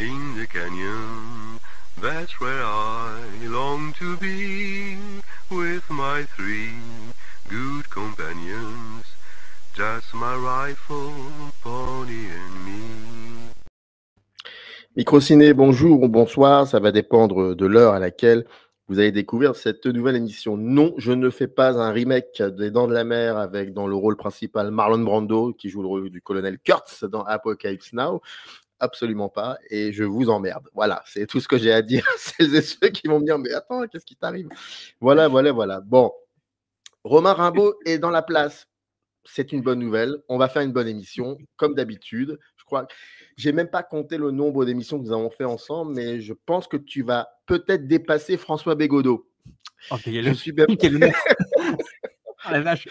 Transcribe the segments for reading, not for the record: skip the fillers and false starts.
In the canyon, that's where I long to be, with my three good companions, just my rifle, pony and me. Microciné, bonjour ou bonsoir, ça va dépendre de l'heure à laquelle vous allez découvrir cette nouvelle émission. Non, je ne fais pas un remake des Dents de la Mer avec dans le rôle principal Marlon Brando qui joue le rôle du colonel Kurtz dans Apocalypse Now. Absolument pas, et je vous emmerde. Voilà, c'est tout ce que j'ai à dire à celles et ceux qui vont me dire « Mais attends, qu'est-ce qui t'arrive ?» Voilà. Bon, Romain Rimbaud est dans la place. C'est une bonne nouvelle. On va faire une bonne émission, comme d'habitude. Je crois. J'ai même pas compté le nombre d'émissions que nous avons fait ensemble, mais je pense que tu vas peut-être dépasser François Bégodeau. Oh, je suis bien. Quel honneur. Oh la vache.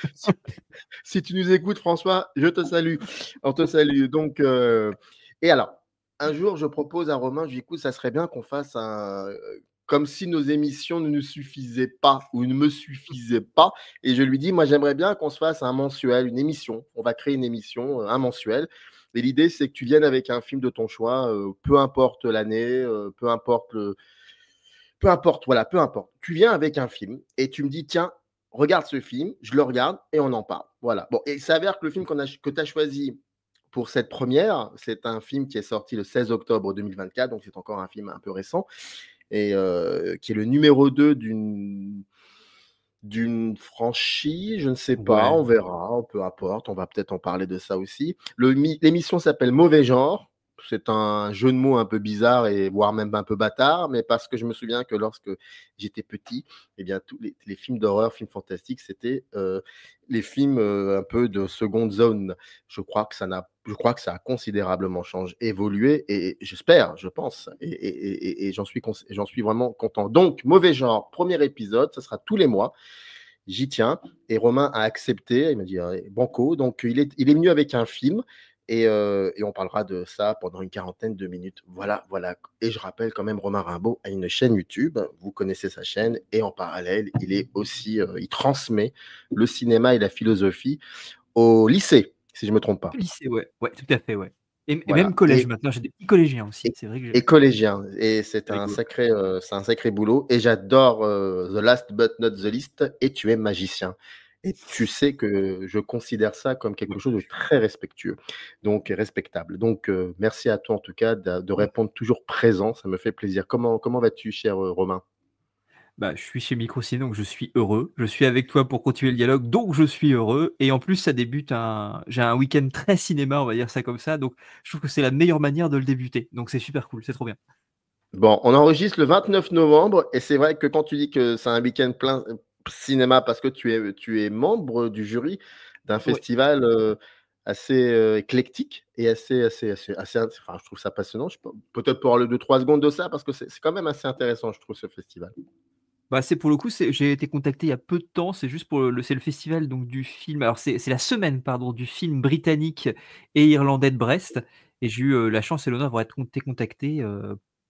Si tu nous écoutes, François, je te salue. On te salue. Donc, et alors, un jour, je propose à Romain, je lui dis, écoute, ça serait bien qu'on fasse un. Comme si nos émissions ne nous suffisaient pas ou ne me suffisaient pas. Et je lui dis, moi, j'aimerais bien qu'on se fasse un mensuel, une émission. On va créer une émission, un mensuel. Et l'idée, c'est que tu viennes avec un film de ton choix, peu importe l'année, peu importe. Tu viens avec un film et tu me dis, tiens, regarde ce film, je le regarde et on en parle. Voilà. Bon, et il s'avère que le film que tu as choisi pour cette première, c'est un film qui est sorti le 16 octobre 2024, donc c'est encore un film un peu récent, et qui est le numéro 2 d'une franchise, je ne sais pas, on verra, peu importe, on va peut-être en parler de ça aussi. L'émission s'appelle Mauvais Genre. C'est un jeu de mots un peu bizarre et voire même un peu bâtard, mais parce que je me souviens que lorsque j'étais petit, eh bien, tous les films d'horreur, films fantastiques, c'était les films un peu de seconde zone. Je crois que ça a considérablement changé, évolué, et j'espère, je pense, et j'en suis vraiment content. Donc, Mauvais Genre, premier épisode, ça sera tous les mois. J'y tiens, et Romain a accepté, il m'a dit banco, donc il est venu avec un film. Et on parlera de ça pendant une quarantaine de minutes. Voilà. Et je rappelle quand même, Romain Rimbaud a une chaîne YouTube. Vous connaissez sa chaîne. Et en parallèle, il est aussi, il transmet le cinéma et la philosophie au lycée, si je ne me trompe pas. Au lycée, ouais, tout à fait, ouais. Et Voilà. même collège maintenant. J'ai des petits collégiens aussi. C'est vrai que et collégiens. Et c'est un sacré boulot. Et j'adore The Last But Not the Least. Et tu es magicien. Et tu sais que je considère ça comme quelque chose de très respectueux, donc respectable. Donc, merci à toi en tout cas de répondre toujours présent, ça me fait plaisir. Comment vas-tu, cher Romain ? je suis chez Microciné, donc je suis heureux. Je suis avec toi pour continuer le dialogue, donc je suis heureux. Et en plus, ça débute j'ai un week-end très cinéma, on va dire ça comme ça. Donc, je trouve que c'est la meilleure manière de le débuter. Donc, c'est super cool, c'est trop bien. Bon, on enregistre le 29 novembre, et c'est vrai que quand tu dis que c'est un week-end plein cinéma parce que tu es membre du jury d'un festival assez éclectique et assez, enfin, je trouve ça passionnant. Je peux peut-être parler 2-3 secondes de ça parce que c'est quand même assez intéressant, je trouve, ce festival. C'est pour le coup, j'ai été contacté il y a peu de temps. C'est juste pour c'est le festival donc du film. Alors c'est la semaine, pardon, du film britannique et irlandais de Brest. Et j'ai eu la chance et l'honneur d'avoir été contacté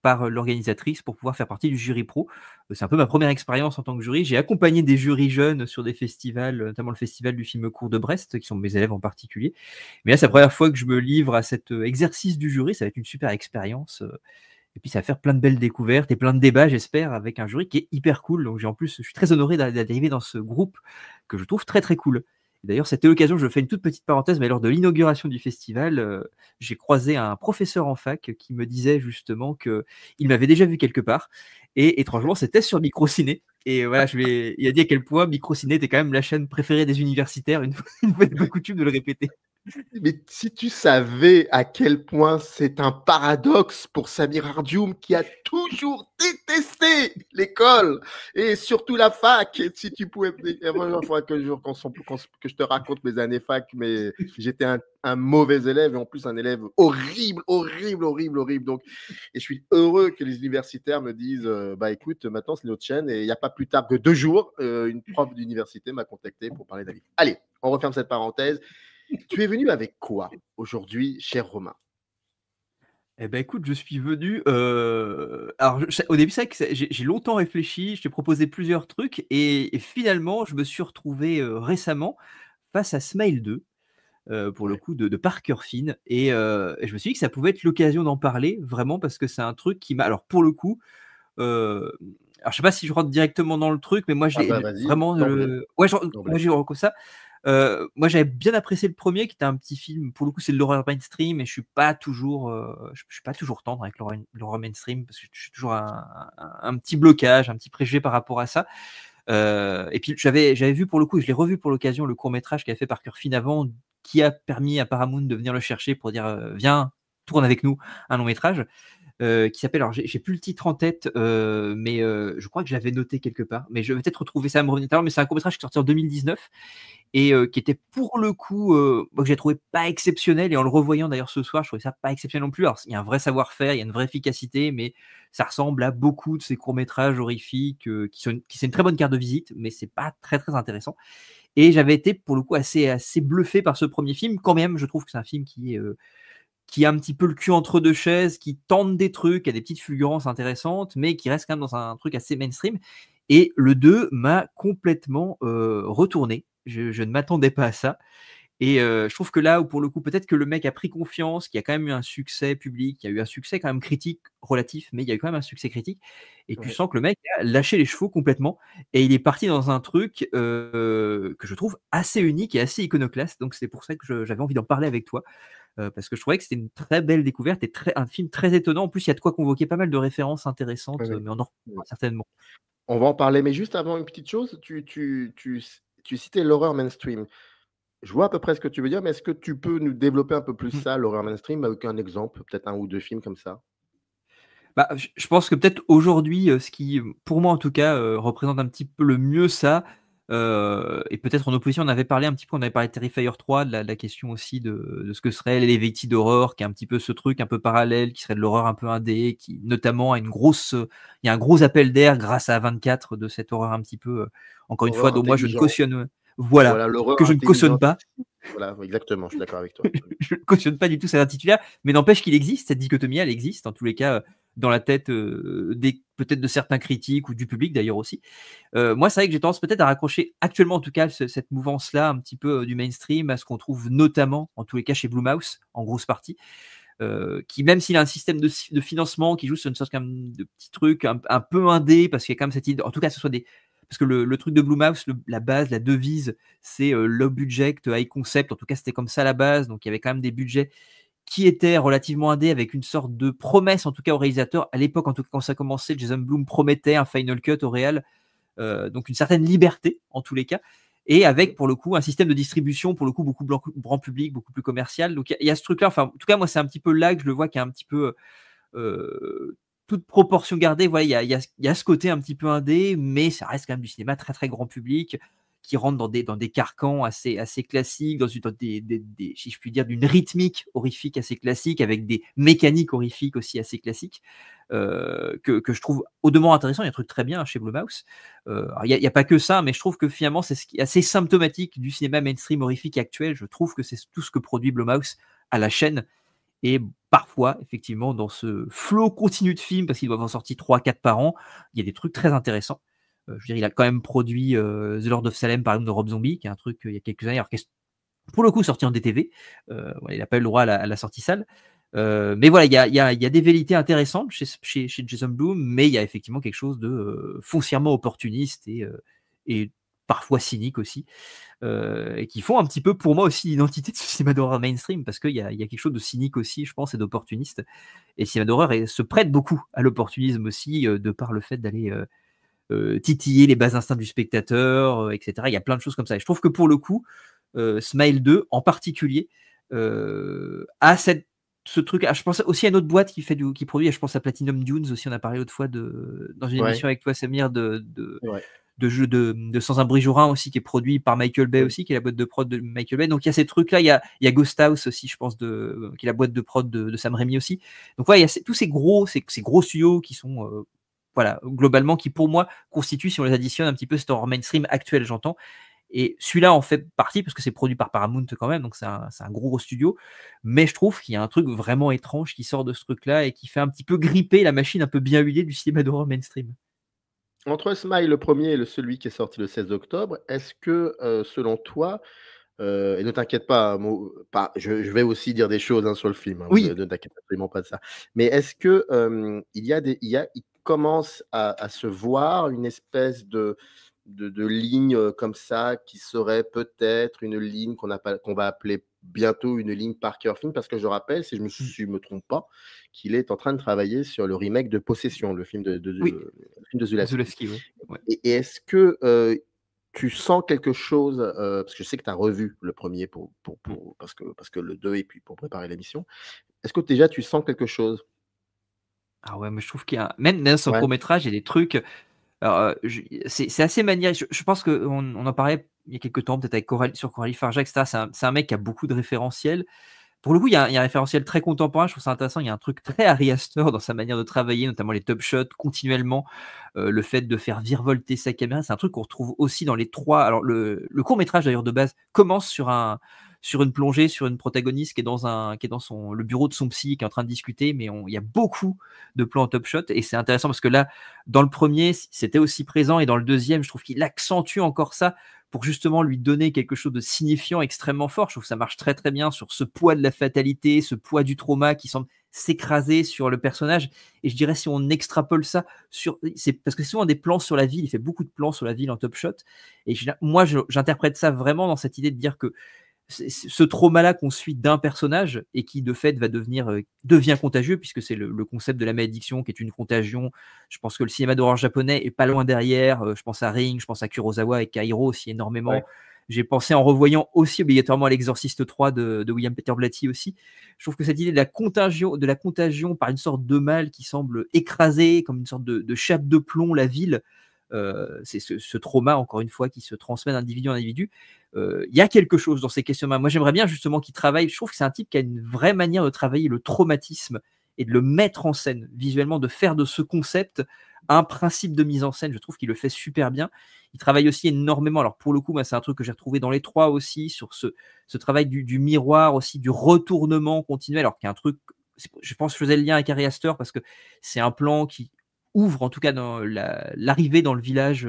par l'organisatrice pour pouvoir faire partie du jury pro. C'est un peu ma première expérience en tant que jury. J'ai accompagné des jurys jeunes sur des festivals, notamment le festival du film court de Brest, qui sont mes élèves en particulier. Mais là, c'est la première fois que je me livre à cet exercice du jury. Ça va être une super expérience. Et puis ça va faire plein de belles découvertes et plein de débats, j'espère, avec un jury qui est hyper cool. Donc je suis très honoré d'arriver dans ce groupe que je trouve très très cool. Et d'ailleurs, c'était l'occasion, je fais une toute petite parenthèse, mais lors de l'inauguration du festival, j'ai croisé un professeur en fac qui me disait justement qu'il m'avait déjà vu quelque part. Et étrangement, c'était sur Microciné. Et voilà, il a dit à quel point Microciné était quand même la chaîne préférée des universitaires, une fois n'est pas coutume de le répéter. Mais si tu savais à quel point c'est un paradoxe pour Samir Arjoum qui a toujours détesté l'école et surtout la fac. Et si tu pouvais, il faudrait que je te raconte mes années fac, mais j'étais un mauvais élève et en plus un élève horrible. Donc, et je suis heureux que les universitaires me disent, écoute, maintenant c'est notre chaîne et il n'y a pas plus tard que 2 jours, une prof d'université m'a contacté pour parler d'un livre. Allez, on referme cette parenthèse. Tu es venu avec quoi aujourd'hui, cher Romain ? Eh ben écoute, je suis venu. Alors, au début, c'est vrai que j'ai longtemps réfléchi, je t'ai proposé plusieurs trucs, et finalement, je me suis retrouvé récemment face à Smile 2. pour le coup, de Parker Finn. Et je me suis dit que ça pouvait être l'occasion d'en parler, vraiment, parce que c'est un truc qui m'a. Alors, pour le coup, alors je sais pas si je rentre directement dans le truc, mais moi, Ah j'ai bah vas-y, vraiment d'emblée, le. Ouais, d'emblée. moi, j'ai comme ça. Moi, j'avais bien apprécié le premier, qui était un petit film. Pour le coup, c'est de l'horreur mainstream, et je suis pas toujours, je suis pas toujours tendre avec l'horreur mainstream, parce que je suis toujours un petit blocage, un petit préjugé par rapport à ça. Et puis j'avais vu pour le coup, et je l'ai revu pour l'occasion, le court métrage qu'avait fait Parker Finn avant, qui a permis à Paramount de venir le chercher pour dire viens, tourne avec nous un long métrage. Qui s'appelle, alors j'ai plus le titre en tête, mais je crois que je l'avais noté quelque part, mais je vais peut-être retrouver ça à me revenir tout à l'heure, mais c'est un court-métrage qui est sorti en 2019 et qui était pour le coup, moi que j'ai trouvé pas exceptionnel, et en le revoyant d'ailleurs ce soir, je trouvais ça pas exceptionnel non plus. Alors il y a un vrai savoir-faire, il y a une vraie efficacité, mais ça ressemble à beaucoup de ces courts-métrages horrifiques, qui c'est une très bonne carte de visite, mais c'est pas très, très intéressant. Et j'avais été pour le coup assez bluffé par ce premier film, quand même je trouve que c'est un film qui a un petit peu le cul entre deux chaises, qui tente des trucs, qui a des petites fulgurances intéressantes, mais qui reste quand même dans un truc assez mainstream. Et le 2 m'a complètement retourné. Je ne m'attendais pas à ça. Et je trouve que là où pour le coup, peut-être que le mec a pris confiance, qu'il y a quand même eu un succès public, il y a eu un succès quand même critique relatif, mais il y a eu quand même un succès critique. Et tu Ouais. sens que le mec a lâché les chevaux complètement. Et il est parti dans un truc que je trouve assez unique et assez iconoclaste. Donc c'est pour ça que j'avais envie d'en parler avec toi. Parce que je trouvais que c'était une très belle découverte et un film très étonnant. En plus, il y a de quoi convoquer pas mal de références Ouais, intéressantes, ouais. mais on en Ouais. reparlera certainement. On va en parler, mais juste avant une petite chose, tu citais l'horreur mainstream. Je vois à peu près ce que tu veux dire, mais est-ce que tu peux nous développer un peu plus Mmh. ça, l'horreur mainstream, avec un exemple, peut-être un ou 2 films comme ça? Bah, je pense que peut-être aujourd'hui, ce qui, pour moi en tout cas, représente un petit peu le mieux ça, et peut-être en opposition, on avait parlé un petit peu, on avait parlé de Terrifier 3, de la question aussi de ce que serait l'Elevated Horror, qui est un petit peu ce truc un peu parallèle, qui serait de l'horreur un peu indé, qui notamment a il y a un gros appel d'air grâce à 24 de cette horreur un petit peu, encore une fois, Horreur dont moi je ne intelligente. cautionne voilà, Voilà, l'horreur que je ne cautionne intelligente. pas. Voilà, exactement, je suis d'accord avec toi. Je ne cautionne pas du tout cet intitulaire, mais n'empêche qu'il existe, cette dichotomie, elle existe, en tous les cas, dans la tête peut-être de certains critiques ou du public d'ailleurs aussi. Moi, c'est vrai que j'ai tendance peut-être à raccrocher actuellement, en tout cas, cette mouvance-là, un petit peu du mainstream, à ce qu'on trouve notamment, en tous les cas, chez Blumhouse, en grosse partie, qui, même s'il a un système de financement qui joue sur une sorte quand même de petit truc un peu indé, parce qu'il y a quand même cette idée, en tout cas, ce soit des. Parce que le truc de Blumhouse, la base, la devise, c'est low budget, high concept. En tout cas, c'était comme ça à la base. Donc, il y avait quand même des budgets qui étaient relativement indés, avec une sorte de promesse, en tout cas, au réalisateur. À l'époque, en tout cas, quand ça commençait, Jason Blum promettait un final cut au réal. Donc, une certaine liberté, en tous les cas. Et avec, pour le coup, un système de distribution, pour le coup, beaucoup plus grand public, beaucoup plus commercial. Donc, il y a ce truc-là. Enfin, en tout cas, moi, c'est un petit peu là que je le vois, qui est un petit peu toute proportion gardée, voilà, il y a ce côté un petit peu indé, mais ça reste quand même du cinéma très très grand public, qui rentre dans des carcans assez classiques, dans si je puis dire, d'une rythmique horrifique assez classique, avec des mécaniques horrifiques aussi assez classiques, que je trouve au demeurant intéressant. Il y a un truc très bien chez Blumhouse. Il n'y a pas que ça, mais je trouve que finalement, c'est ce qui est assez symptomatique du cinéma mainstream horrifique actuel. Je trouve que c'est tout ce que produit Blumhouse à la chaîne. Et parfois, effectivement, dans ce flot continu de films, parce qu'ils doivent en sortir 3-4 par an, il y a des trucs très intéressants. Je veux dire, il a quand même produit The Lord of Salem, par exemple, de Rob Zombie, qui est un truc il y a quelques années, alors qui est pour le coup sorti en DTV. Voilà, il n'a pas eu le droit à la sortie salle. Mais voilà, il y a des velléités intéressantes chez Jason Blum, mais il y a effectivement quelque chose de foncièrement opportuniste et parfois cynique aussi, et qui font un petit peu pour moi aussi l'identité de ce cinéma d'horreur mainstream, parce qu'il y a quelque chose de cynique aussi, je pense, et d'opportuniste. Et le cinéma d'horreur se prête beaucoup à l'opportunisme aussi, de par le fait d'aller titiller les bas instincts du spectateur, etc. Il y a plein de choses comme ça. Et je trouve que pour le coup, Smile 2 en particulier a ce truc. Je pense aussi à une autre boîte qui produit, je pense à Platinum Dunes aussi, on a parlé autrefois dans une Ouais, émission avec toi, Samir, ouais. de jeux de Sans un bruit jour aussi, qui est produit par Michael Bay Ouais. aussi, qui est la boîte de prod de Michael Bay. Donc il y a ces trucs-là, il y a Ghost House aussi, je pense, qui est la boîte de prod de Sam Raimi aussi. Donc ouais, il y a tous ces gros studios qui sont voilà, globalement, qui pour moi constituent, si on les additionne, un petit peu cet horror mainstream actuel, j'entends. Et celui-là en fait partie, parce que c'est produit par Paramount quand même, donc c'est un gros studio. Mais je trouve qu'il y a un truc vraiment étrange qui sort de ce truc-là et qui fait un petit peu gripper la machine un peu bien huilée du cinéma d'horreur mainstream. Entre Smile, le premier et celui qui est sorti le 16 octobre, est-ce que, selon toi, Et ne t'inquiète pas, je vais aussi dire des choses, hein, sur le film, hein, Oui. ne t'inquiète absolument pas de ça. Mais est-ce que, il commence à se voir une espèce de ligne, comme ça, qui serait peut-être une ligne qu'on va appeler bientôt une ligne Parker Film? Parce que je rappelle, Mmh. si je me trompe pas, qu'il est en train de travailler sur le remake de Possession, Oui, le film de Zulawski. Zulawski, ouais. Ouais. Et est-ce que, tu sens quelque chose, parce que je sais que tu as revu le premier Mmh. parce que le 2 et puis pour préparer l'émission. Est-ce que déjà tu sens quelque chose? Ah ouais, mais je trouve qu'il y a même son Ouais, court métrage, il y a des trucs, alors, je c'est assez maniaque. Je pense qu'on en parlait il y a quelque temps, peut-être avec Coralie Farja, et cetera. C'est un mec qui a beaucoup de référentiels. Pour le coup, il y a un référentiel très contemporain, je trouve ça intéressant. Il y a un truc très Ari Aster dans sa manière de travailler, notamment les top shots continuellement, le fait de faire virevolter sa caméra. C'est un truc qu'on retrouve aussi dans les 3. Alors le court métrage d'ailleurs de base commence sur une plongée, sur une protagoniste qui est dans le bureau de son psy, qui est en train de discuter, mais il y a beaucoup de plans en top shot et c'est intéressant parce que là, dans le premier, c'était aussi présent et dans le deuxième, je trouve qu'il accentue encore ça pour justement lui donner quelque chose de signifiant extrêmement fort. Je trouve que ça marche très très bien sur ce poids de la fatalité, ce poids du trauma qui semble s'écraser sur le personnage. Et je dirais si on extrapole ça c'est parce que c'est souvent des plans sur la ville, il fait beaucoup de plans sur la ville en top shot. Et moi, j'interprète ça vraiment dans cette idée de dire que ce trauma-là qu'on suit d'un personnage et qui de fait devient contagieux puisque c'est le concept de la malédiction qui est une contagion. Je pense que le cinéma d'horreur japonais est pas loin derrière. Je pense à Ring, je pense à Kurosawa et Kairo aussi énormément. ouais. J'ai pensé en revoyant aussi obligatoirement à l'Exorciste 3 de William Peter Blatty aussi. Je trouve que cette idée de la contagion par une sorte de mal qui semble écraser comme une sorte de chape de plomb la ville, c'est ce trauma, encore une fois, qui se transmet d'individu en individu. Il y a quelque chose dans ces questionnements. Moi, j'aimerais bien justement qu'il travaille. Je trouve que c'est un type qui a une vraie manière de travailler le traumatisme et de le mettre en scène visuellement, de faire de ce concept un principe de mise en scène. Je trouve qu'il le fait super bien. Il travaille aussi énormément. Alors, pour le coup, moi, c'est un truc que j'ai retrouvé dans les 3 aussi, sur ce travail du miroir aussi, du retournement continuel. Alors, qu'il y a un truc, je pense que je faisais le lien avec Ari Aster parce que c'est un plan qui ouvre, en tout cas, dans l'arrivée dans le village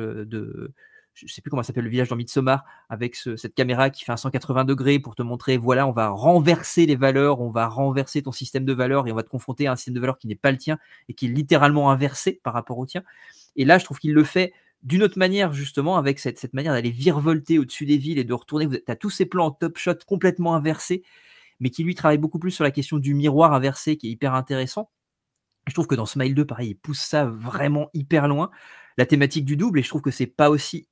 je ne sais plus comment s'appelle le village dans Midsommar, avec cette caméra qui fait un 180 degrés pour te montrer, voilà, on va renverser les valeurs, on va renverser ton système de valeurs et on va te confronter à un système de valeurs qui n'est pas le tien et qui est littéralement inversé par rapport au tien. Et là, je trouve qu'il le fait d'une autre manière, justement, avec cette manière d'aller virevolter au-dessus des villes et de retourner. Tu as tous ces plans en top shot complètement inversés, mais qui lui travaille beaucoup plus sur la question du miroir inversé, qui est hyper intéressant. Je trouve que dans Smile 2, pareil, il pousse ça vraiment hyper loin. La thématique du double, et je trouve que c'est pas aussi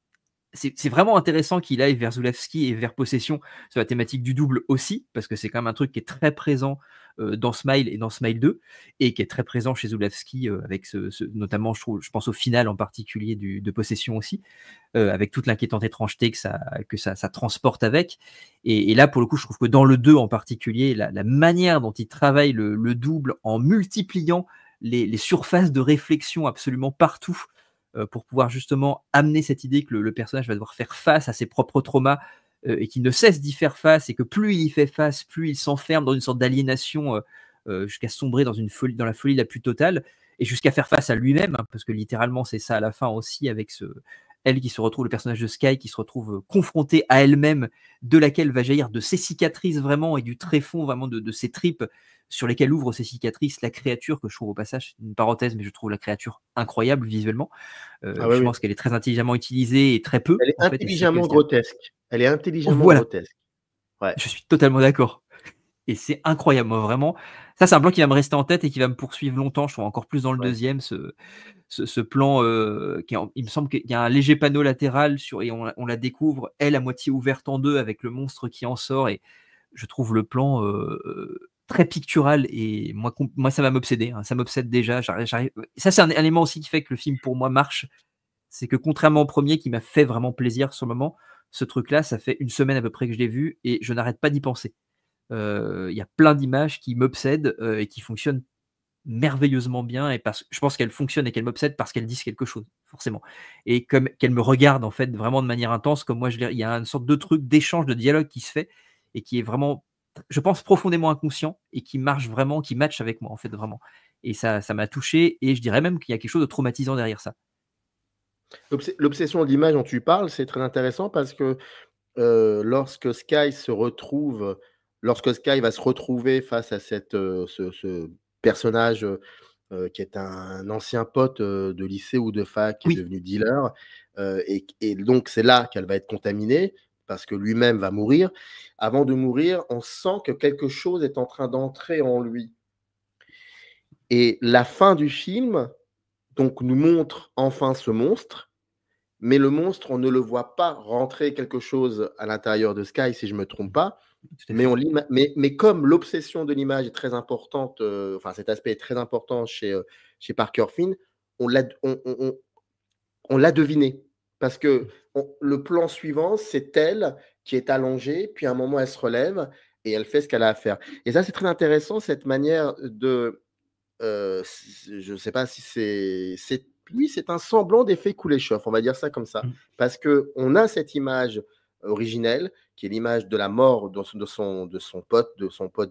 c'est vraiment intéressant qu'il aille vers Zulawski et vers Possession sur la thématique du double aussi, parce que c'est quand même un truc qui est très présent dans Smile et dans Smile 2, et qui est très présent chez Zulawski, avec notamment, je pense au final en particulier de Possession aussi, avec toute l'inquiétante étrangeté que ça transporte avec. Et là, pour le coup, je trouve que dans le 2 en particulier, la manière dont il travaille le double en multipliant les surfaces de réflexion absolument partout, pour pouvoir justement amener cette idée que le personnage va devoir faire face à ses propres traumas, et qu'il ne cesse d'y faire face et que plus il y fait face, plus il s'enferme dans une sorte d'aliénation, jusqu'à sombrer dans la folie la plus totale et jusqu'à faire face à lui-même, hein, parce que littéralement c'est ça à la fin aussi avec elle qui se retrouve, le personnage de Sky qui se retrouve confrontée à elle-même, de laquelle va jaillir de ses cicatrices vraiment et du tréfonds vraiment de ses tripes sur lesquelles ouvre ses cicatrices la créature que je trouve au passage, une parenthèse, mais je trouve la créature incroyable visuellement. Ah oui, Je oui. pense qu'elle est très intelligemment utilisée et très peu Elle est en fait, et c'est ça qui est intelligemment aussi. grotesque. Elle est intelligemment Voilà, grotesque. Ouais. je suis totalement d'accord. Et c'est incroyable, moi vraiment. Ça, c'est un plan qui va me rester en tête et qui va me poursuivre longtemps. Je trouve encore plus dans le Ouais. deuxième, ce plan, il me semble qu'il y a un léger panneau latéral et on la découvre, elle à moitié ouverte en deux avec le monstre qui en sort. Et je trouve le plan très pictural et moi ça va m'obséder, hein, ça m'obsède déjà. Ça, c'est un élément aussi qui fait que le film pour moi marche. C'est que contrairement au premier qui m'a fait vraiment plaisir sur le moment, ce truc-là, ça fait une semaine à peu près que je l'ai vu et je n'arrête pas d'y penser. Il y a plein d'images qui m'obsèdent et qui fonctionnent merveilleusement bien et je pense qu'elles fonctionnent et qu'elles m'obsèdent parce qu'elles disent quelque chose, forcément. Et comme qu'elles me regardent en fait vraiment de manière intense, comme moi il y a une sorte de truc d'échange, de dialogue qui se fait et qui est vraiment, je pense, profondément inconscient et qui marche vraiment, qui match avec moi en fait vraiment. Et ça m'a touché et je dirais même qu'il y a quelque chose de traumatisant derrière ça. L'obsession de l'image dont tu parles, c'est très intéressant parce que lorsque Sky va se retrouver face à ce personnage, qui est un ancien pote, de lycée ou de fac qui est Oui, devenu dealer, et donc c'est là qu'elle va être contaminée parce que lui-même va mourir. Avant de mourir, on sent que quelque chose est en train d'entrer en lui et la fin du film, donc nous montre enfin ce monstre, mais le monstre, on ne le voit pas rentrer quelque chose à l'intérieur de Sky, si je me trompe pas, tout à mais fait. mais comme l'obsession de l'image est très importante, enfin cet aspect est très important chez Parker Finn, on l'a on l'a deviné. Parce que le plan suivant, c'est elle qui est allongée, puis à un moment, elle se relève et elle fait ce qu'elle a à faire. Et ça, c'est très intéressant, cette manière de, je ne sais pas si c'est oui, c'est un semblant d'effet Kuleshov, on va dire ça comme ça. Mmh. Parce qu'on a cette image originelle, qui est l'image de la mort de son pote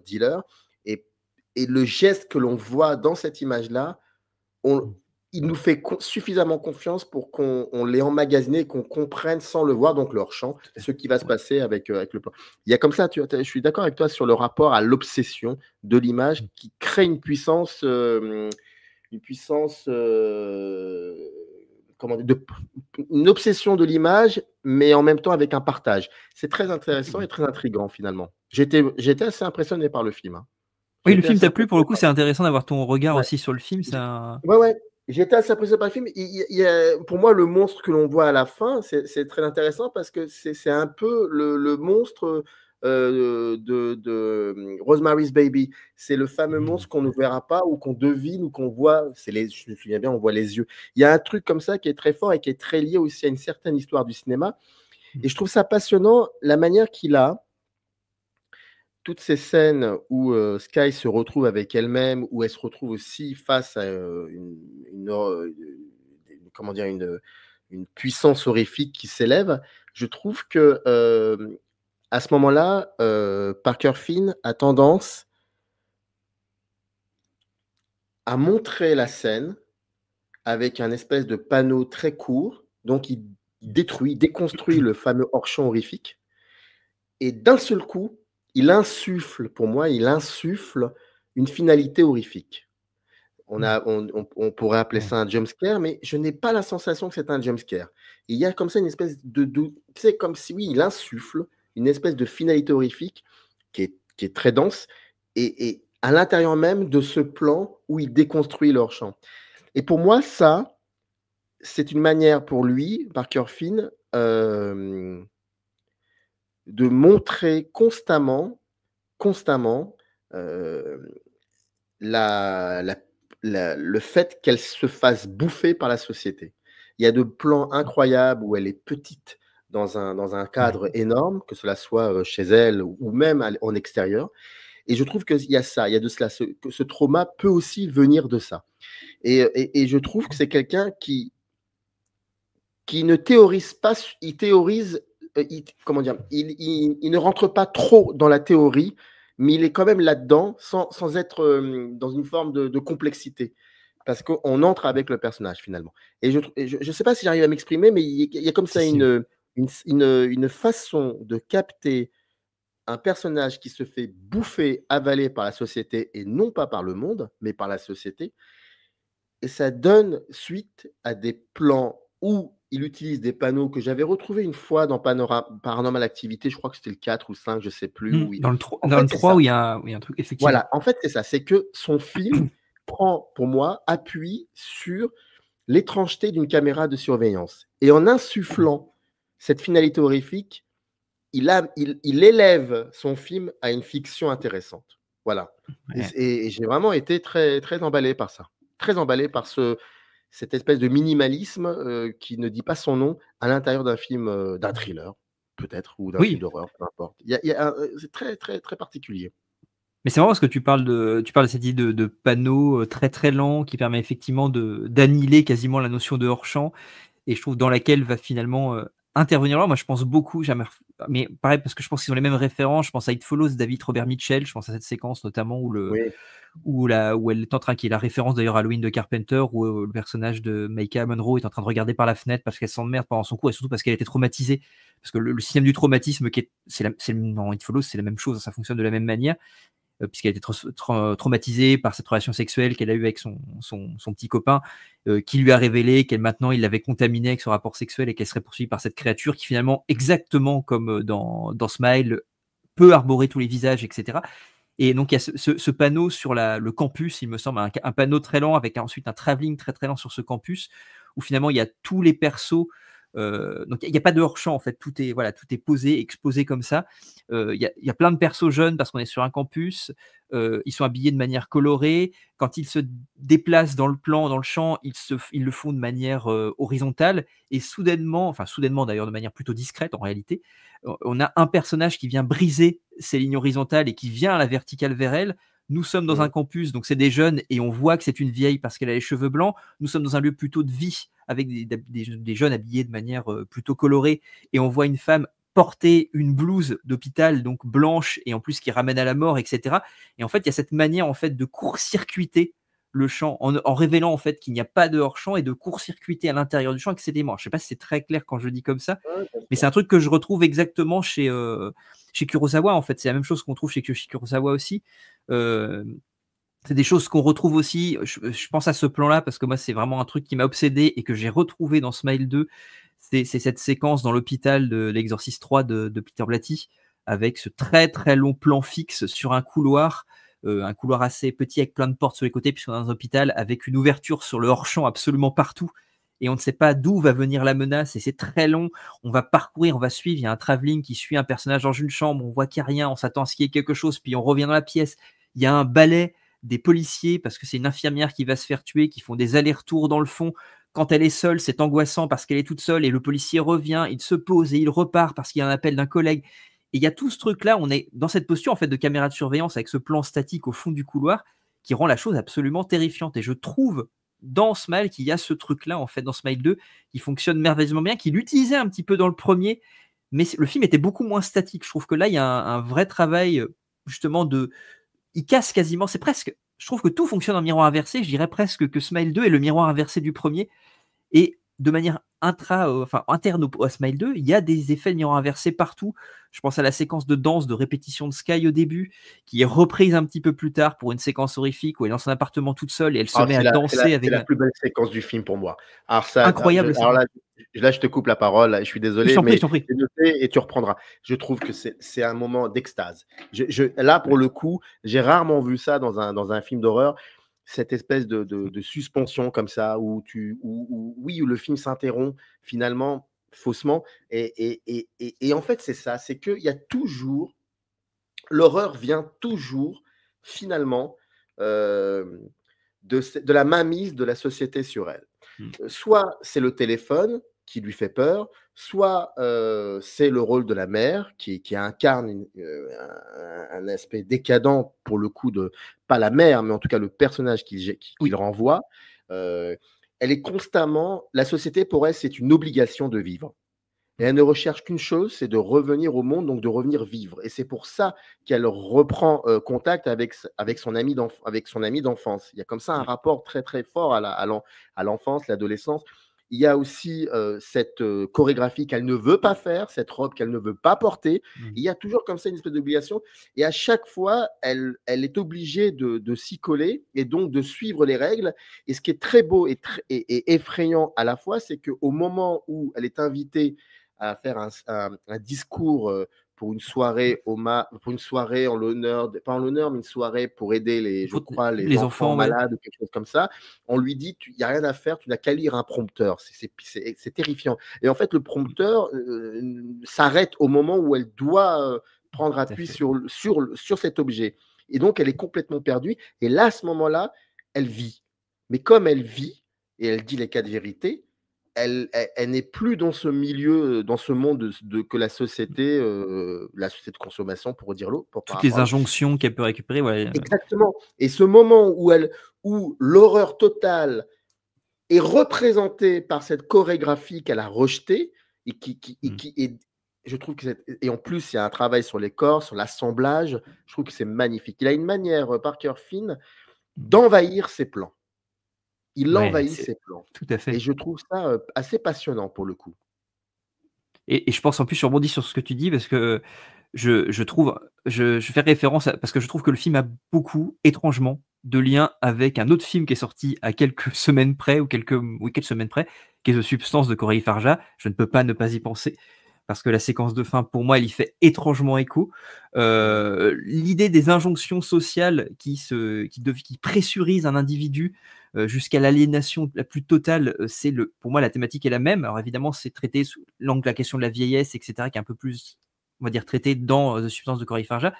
dealer, et, et le geste que l'on voit dans cette image-là, on, Mmh. il nous fait suffisamment confiance pour qu'on l'ait emmagasiné et qu'on comprenne sans le voir, donc leur champ, Tout à ce fait. qui va se Ouais. passer avec le plan. Il y a comme ça, je suis d'accord avec toi sur le rapport à l'obsession de l'image Mmh. qui crée une puissance, comment dire, une obsession de l'image, mais en même temps avec un partage. C'est très intéressant et très intriguant finalement. J'étais assez impressionné par le film, hein. Oui, le J'étais film assez t'a plu pour le impressionné coup, par c'est intéressant d'avoir ton regard ouais. aussi sur le film, J'ai ça ouais, ouais, j'étais assez impressionné par le film. Il y a pour moi, le monstre que l'on voit à la fin, c'est très intéressant parce que c'est un peu le monstre, Rosemary's Baby. C'est le fameux mmh, monstre qu'on ne tout à fait. verra pas ou qu'on devine ou qu'on voit, je me souviens bien, on voit les yeux. Il y a un truc comme ça qui est très fort et qui est très lié aussi à une certaine histoire du cinéma Mmh. et je trouve ça passionnant la manière qu'il a toutes ces scènes où, Sky se retrouve avec elle-même, où elle se retrouve aussi face à, comment dire? Une puissance horrifique qui s'élève, je trouve que, à ce moment-là, Parker Finn a tendance à montrer la scène avec un espèce de panneau très court, donc il déconstruit le fameux hors-champ horrifique et d'un seul coup, pour moi, il insuffle une finalité horrifique. Mmh. On pourrait appeler Ouais. ça un jump scare, mais je n'ai pas la sensation que c'est un jump scare. Il y a comme ça une espèce de tu sais, comme si oui, il insuffle une espèce de finalité horrifique qui est très dense et à l'intérieur même de ce plan où il déconstruit leur champ. Et pour moi, ça, c'est une manière pour lui, Parker Finn, de montrer constamment, hem, la la le fait qu'elle se fasse bouffer par la société. Il y a de plans incroyables où elle est petite dans un Ouais. cadre énorme, que cela soit, chez elle ou même en extérieur et je trouve qu'il y a ça, il y a de cela, que ce trauma peut aussi venir de ça et je trouve que c'est quelqu'un qui ne théorise pas, il théorise, comment dire? Il ne rentre pas trop dans la théorie, mais il est quand même là-dedans sans être, dans une forme de complexité. Parce qu'on entre avec le personnage finalement et je sais pas si j'arrive à m'exprimer, mais il y a comme Si, ça si, oui. une façon de capter un personnage qui se fait bouffer, avaler par la société et non pas par le monde, mais par la société et ça donne suite à des plans où il utilise des panneaux que j'avais retrouvés une fois dans Paranormal Activity, je crois que c'était le 4 ou 5, je sais plus, Mmh. où il Dans en le fait, c'est 3 ça. où il y a un truc effectivement. Voilà, en fait, c'est ça, c'est que son film prend, pour moi, appui sur l'étrangeté d'une caméra de surveillance et en Mmh. insufflant cette finalité horrifique, il élève son film à une fiction intéressante. Voilà Ouais. et j'ai vraiment été très très emballé par ça. Très emballé par cette espèce de minimalisme, qui ne dit pas son nom à l'intérieur d'un film, d'un thriller peut-être ou d'un film Oui. d'horreur, peu importe. Il y a un, c'est très, très, très particulier. Mais c'est marrant parce que tu parles de cette idée de panneau, très, très lent qui permet effectivement d'annihiler quasiment la notion de hors champ et je trouve dans laquelle va finalement, intervenir là. Moi, je pense beaucoup, mais pareil, parce que je pense qu'ils ont les mêmes références. Je pense à It Follows, David Robert Mitchell. Je pense à cette séquence notamment où elle est en train, qui est la référence d'ailleurs à Halloween de Carpenter, où le personnage de Maika Monroe est en train de regarder par la fenêtre parce qu'elle s'emmerde pendant son cours, et surtout parce qu'elle a été traumatisée. Parce que le système du traumatisme, dans It Follows, c'est la même chose, ça fonctionne de la même manière, puisqu'elle a été traumatisée par cette relation sexuelle qu'elle a eue avec son petit copain, qui lui a révélé qu'elle maintenant il l'avait contaminée avec son rapport sexuel et qu'elle serait poursuivie par cette créature qui finalement, exactement comme dans Smile, peut arborer tous les visages, etc. Et donc il y a ce panneau sur le campus, il me semble, un panneau très lent avec ensuite un travelling très très lent sur ce campus, où finalement il y a tous les persos. Donc il n'y a pas de hors-champ en fait, tout est posé, exposé comme ça. Il y a plein de persos jeunes parce qu'on est sur un campus. Ils sont habillés de manière colorée. Quand ils se déplacent dans le champ, ils le font de manière horizontale, et soudainement d'ailleurs de manière plutôt discrète en réalité, on a un personnage qui vient briser ces lignes horizontales et qui vient à la verticale vers elle. Nous sommes dans un campus, donc c'est des jeunes, et on voit que c'est une vieille parce qu'elle a les cheveux blancs. Nous sommes dans un lieu plutôt de vie, avec des jeunes habillés de manière plutôt colorée, et on voit une femme porter une blouse d'hôpital, donc blanche, et en plus qui ramène à la mort, etc. Et en fait, il y a cette manière en fait de court-circuiter le champ, en révélant en fait qu'il n'y a pas de hors-champ, et de court-circuiter à l'intérieur du champ avec ses démons. Je ne sais pas si c'est très clair quand je dis comme ça, mais c'est un truc que je retrouve exactement chez Kurosawa. En fait, c'est la même chose qu'on trouve chez Kurosawa aussi. C'est des choses qu'on retrouve aussi. Je pense à ce plan-là parce que moi, c'est vraiment un truc qui m'a obsédé et que j'ai retrouvé dans Smile 2. C'est cette séquence dans l'hôpital de l'Exorciste 3 de Peter Blatty, avec ce très très long plan fixe sur un couloir assez petit avec plein de portes sur les côtés, puisqu'on est dans un hôpital, avec une ouverture sur le hors-champ absolument partout. Et on ne sait pas d'où va venir la menace, et c'est très long. On va parcourir, on va suivre. Il y a un travelling qui suit un personnage dans une chambre, on voit qu'il n'y a rien, on s'attend à ce qu'il y ait quelque chose, puis on revient dans la pièce. Il y a un balai des policiers, parce que c'est une infirmière qui va se faire tuer, qui font des allers-retours dans le fond. Quand elle est seule, c'est angoissant parce qu'elle est toute seule, et le policier revient, il se pose et il repart parce qu'il y a un appel d'un collègue. Et il y a tout ce truc-là, on est dans cette posture en fait de caméra de surveillance avec ce plan statique au fond du couloir qui rend la chose absolument terrifiante. Et je trouve dans Smile qu'il y a ce truc-là en fait dans Smile 2 qui fonctionne merveilleusement bien, qui l'utilisait un petit peu dans le premier, mais le film était beaucoup moins statique. Je trouve que là, il y a un vrai travail justement il casse quasiment, c'est presque, je trouve que tout fonctionne en miroir inversé. Je dirais presque que Smile 2 est le miroir inversé du premier, et de manière interne à Smile 2, il y a des effets de miroir inversé partout. Je pense à la séquence de danse, de répétition de Sky au début, qui est reprise un petit peu plus tard pour une séquence horrifique où elle est dans son appartement toute seule et elle se met à danser avec. C'est la plus belle séquence du film pour moi. Alors ça, incroyable. Là, je te coupe la parole. Là, je suis désolé, mais je vais noter et tu reprendras. Je trouve que c'est un moment d'extase. Là, pour le coup, j'ai rarement vu ça dans un film d'horreur. Cette espèce de suspension comme ça, où le film s'interrompt finalement faussement. Et en fait, c'est ça, c'est qu'il y a toujours, l'horreur vient toujours finalement de la mainmise de la société sur elle. Soit c'est le téléphone qui lui fait peur, soit c'est le rôle de la mère qui incarne un aspect décadent, pour le coup, de pas la mère, mais en tout cas le personnage qui le renvoie. Elle est constamment, la société pour elle, c'est une obligation de vivre. Et elle ne recherche qu'une chose, c'est de revenir au monde, donc de revenir vivre. Et c'est pour ça qu'elle reprend contact avec son ami d'enfance. Il y a comme ça un rapport très très fort à l'enfance, l'adolescence. Il y a aussi cette chorégraphie qu'elle ne veut pas faire, cette robe qu'elle ne veut pas porter. Il y a toujours comme ça une espèce d'obligation. Et à chaque fois, elle est obligée de s'y coller et donc de suivre les règles. Et ce qui est très beau et effrayant à la fois, c'est qu'au moment où elle est invitée à faire un discours pour une soirée en l'honneur, pas en l'honneur, mais une soirée pour aider les enfants malades ou quelque chose comme ça, on lui dit, il n'y a rien à faire, tu n'as qu'à lire un prompteur. C'est terrifiant. Et en fait, le prompteur s'arrête au moment où elle doit prendre appui sur cet objet. Et donc, elle est complètement perdue. Et là, à ce moment-là, elle vit. Mais comme elle vit, et elle dit les quatre vérités, elle n'est plus dans ce milieu, dans ce monde que la société de consommation, pour dire l'eau. Toutes les injonctions qu'elle peut récupérer. Ouais. Exactement. Et ce moment où l'horreur totale est représentée par cette chorégraphie qu'elle a rejetée, et je trouve que et en plus, il y a un travail sur les corps, sur l'assemblage. Je trouve que c'est magnifique. Il a une manière, Parker Finn, d'envahir ses plans. Il Ouais, envahit ses plans. tout à fait. Et je trouve ça assez passionnant pour le coup. Et je pense en plus, je rebondis sur ce que tu dis parce que je trouve, je fais référence parce que je trouve que le film a beaucoup, étrangement, de liens avec un autre film qui est sorti à quelques semaines près ou quelques semaines près, qui est The Substance de Coralie Farja. Je ne peux pas ne pas y penser parce que la séquence de fin, pour moi, elle y fait étrangement écho. L'idée des injonctions sociales qui pressurisent un individu jusqu'à l'aliénation la plus totale, pour moi, la thématique est la même. Alors évidemment, c'est traité sous l'angle de la question de la vieillesse, etc., qui est un peu plus, on va dire, traité dans The Substance de Coralie Farja.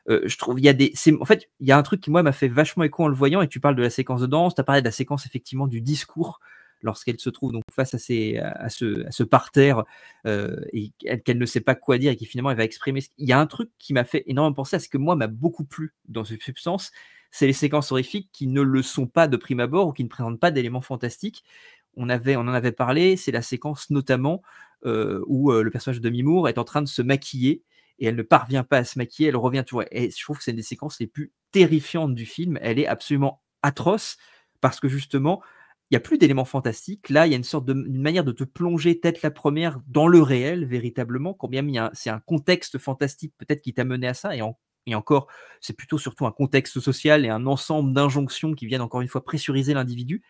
Je trouve en fait, il y a un truc qui, moi, m'a fait vachement écho en le voyant, et tu parles de la séquence de danse, tu as parlé de la séquence, effectivement, du discours, lorsqu'elle se trouve donc face à ce parterre et qu'elle ne sait pas quoi dire et qui finalement elle va exprimer. Il y a un truc qui m'a fait énormément penser à ce que moi m'a beaucoup plu dans cette substance, c'est les séquences horrifiques qui ne le sont pas de prime abord ou qui ne présentent pas d'éléments fantastiques. On en avait parlé, c'est la séquence notamment où le personnage de Demi Moore est en train de se maquiller et elle ne parvient pas à se maquiller, elle revient, tu vois. Et je trouve que c'est une des séquences les plus terrifiantes du film. Elle est absolument atroce parce que justement, il n'y a plus d'éléments fantastiques. Là, il y a une manière de te plonger tête la première dans le réel, véritablement, quand bien même c'est un contexte fantastique peut-être qui t'a mené à ça, et encore, c'est plutôt surtout un contexte social et un ensemble d'injonctions qui viennent encore une fois pressuriser l'individu.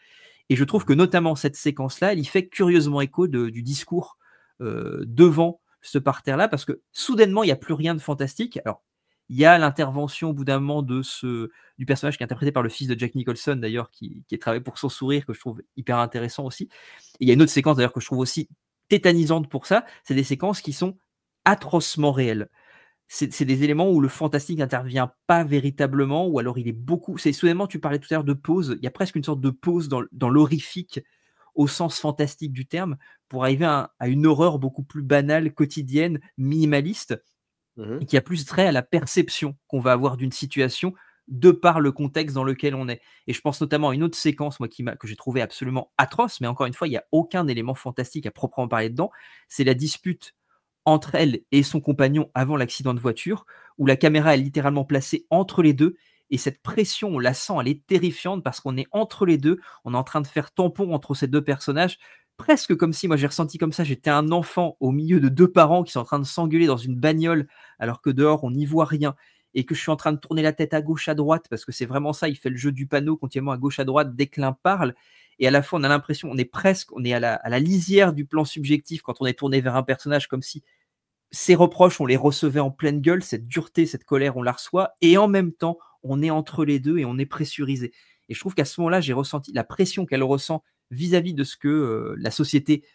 Et je trouve que notamment cette séquence-là, elle y fait curieusement écho du discours devant ce parterre-là, parce que soudainement, il n'y a plus rien de fantastique. Alors, il y a l'intervention au bout d'un moment du personnage qui est interprété par le fils de Jack Nicholson, d'ailleurs, qui est travaillé pour son sourire, que je trouve hyper intéressant aussi. Et il y a une autre séquence, d'ailleurs, que je trouve aussi tétanisante pour ça, c'est des séquences qui sont atrocement réelles. C'est des éléments où le fantastique n'intervient pas véritablement, ou alors il est beaucoup. C'est soudainement, tu parlais tout à l'heure de pause, il y a presque une sorte de pause dans l'horrifique au sens fantastique du terme, pour arriver à une horreur beaucoup plus banale, quotidienne, minimaliste, et qui a plus trait à la perception qu'on va avoir d'une situation de par le contexte dans lequel on est. Et je pense notamment à une autre séquence, moi, que j'ai trouvé absolument atroce, mais encore une fois, il n'y a aucun élément fantastique à proprement parler dedans. C'est la dispute entre elle et son compagnon avant l'accident de voiture, où la caméra est littéralement placée entre les deux, et cette pression, on la sent, elle est terrifiante parce qu'on est entre les deux, on est en train de faire tampon entre ces deux personnages, presque comme si, moi j'ai ressenti comme ça, j'étais un enfant au milieu de deux parents qui sont en train de s'engueuler dans une bagnole, alors que dehors on n'y voit rien, et que je suis en train de tourner la tête à gauche, à droite, parce que c'est vraiment ça, il fait le jeu du panneau continuellement à gauche, à droite, dès que l'un parle, et à la fois on a l'impression, on est à la lisière du plan subjectif quand on est tourné vers un personnage, comme si ces reproches, on les recevait en pleine gueule, cette dureté, cette colère, on la reçoit, et en même temps, on est entre les deux et on est pressurisé. Et je trouve qu'à ce moment-là, j'ai ressenti la pression qu'elle ressent vis-à-vis de ce que la société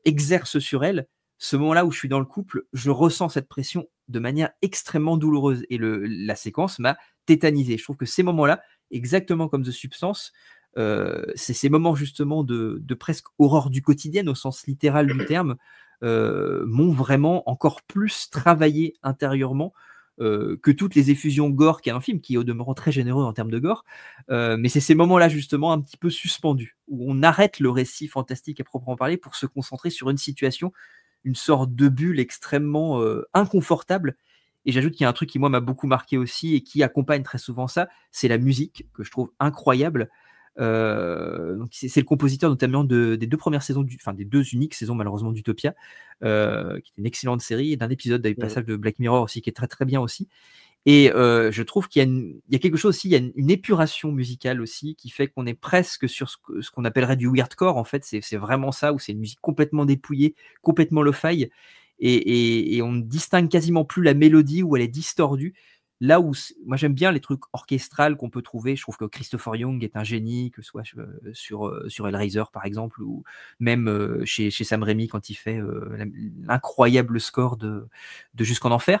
exerce sur elle. Ce moment-là où je suis dans le couple, je ressens cette pression de manière extrêmement douloureuse. Et la séquence m'a tétanisé. Je trouve que ces moments-là, exactement comme The Substance, c'est ces moments justement de presque horreur du quotidien au sens littéral du terme, m'ont vraiment encore plus travaillé intérieurement que toutes les effusions gore qu'il y a dans le film, qui est au demeurant très généreux en termes de gore. Mais c'est ces moments-là justement un petit peu suspendus, où on arrête le récit fantastique à proprement parler pour se concentrer sur une situation, une sorte de bulle extrêmement inconfortable. Et j'ajoute qu'il y a un truc qui moi m'a beaucoup marqué aussi et qui accompagne très souvent ça, c'est la musique que je trouve incroyable. Donc c'est le compositeur notamment des deux premières saisons, des deux uniques saisons malheureusement d'Utopia, qui est une excellente série, et d'un épisode d'un passage de Black Mirror aussi qui est très très bien aussi. Et je trouve qu'il y a quelque chose aussi, il y a une épuration musicale aussi qui fait qu'on est presque sur ce qu'on appellerait du weirdcore. En fait, c'est vraiment ça, où c'est une musique complètement dépouillée, complètement lo-fi, et on ne distingue quasiment plus la mélodie, où elle est distordue. Là où moi j'aime bien les trucs orchestrales qu'on peut trouver, je trouve que Christopher Young est un génie, que ce soit sur Hellraiser par exemple, ou même chez Sam Raimi quand il fait l'incroyable score de Jusqu'en Enfer.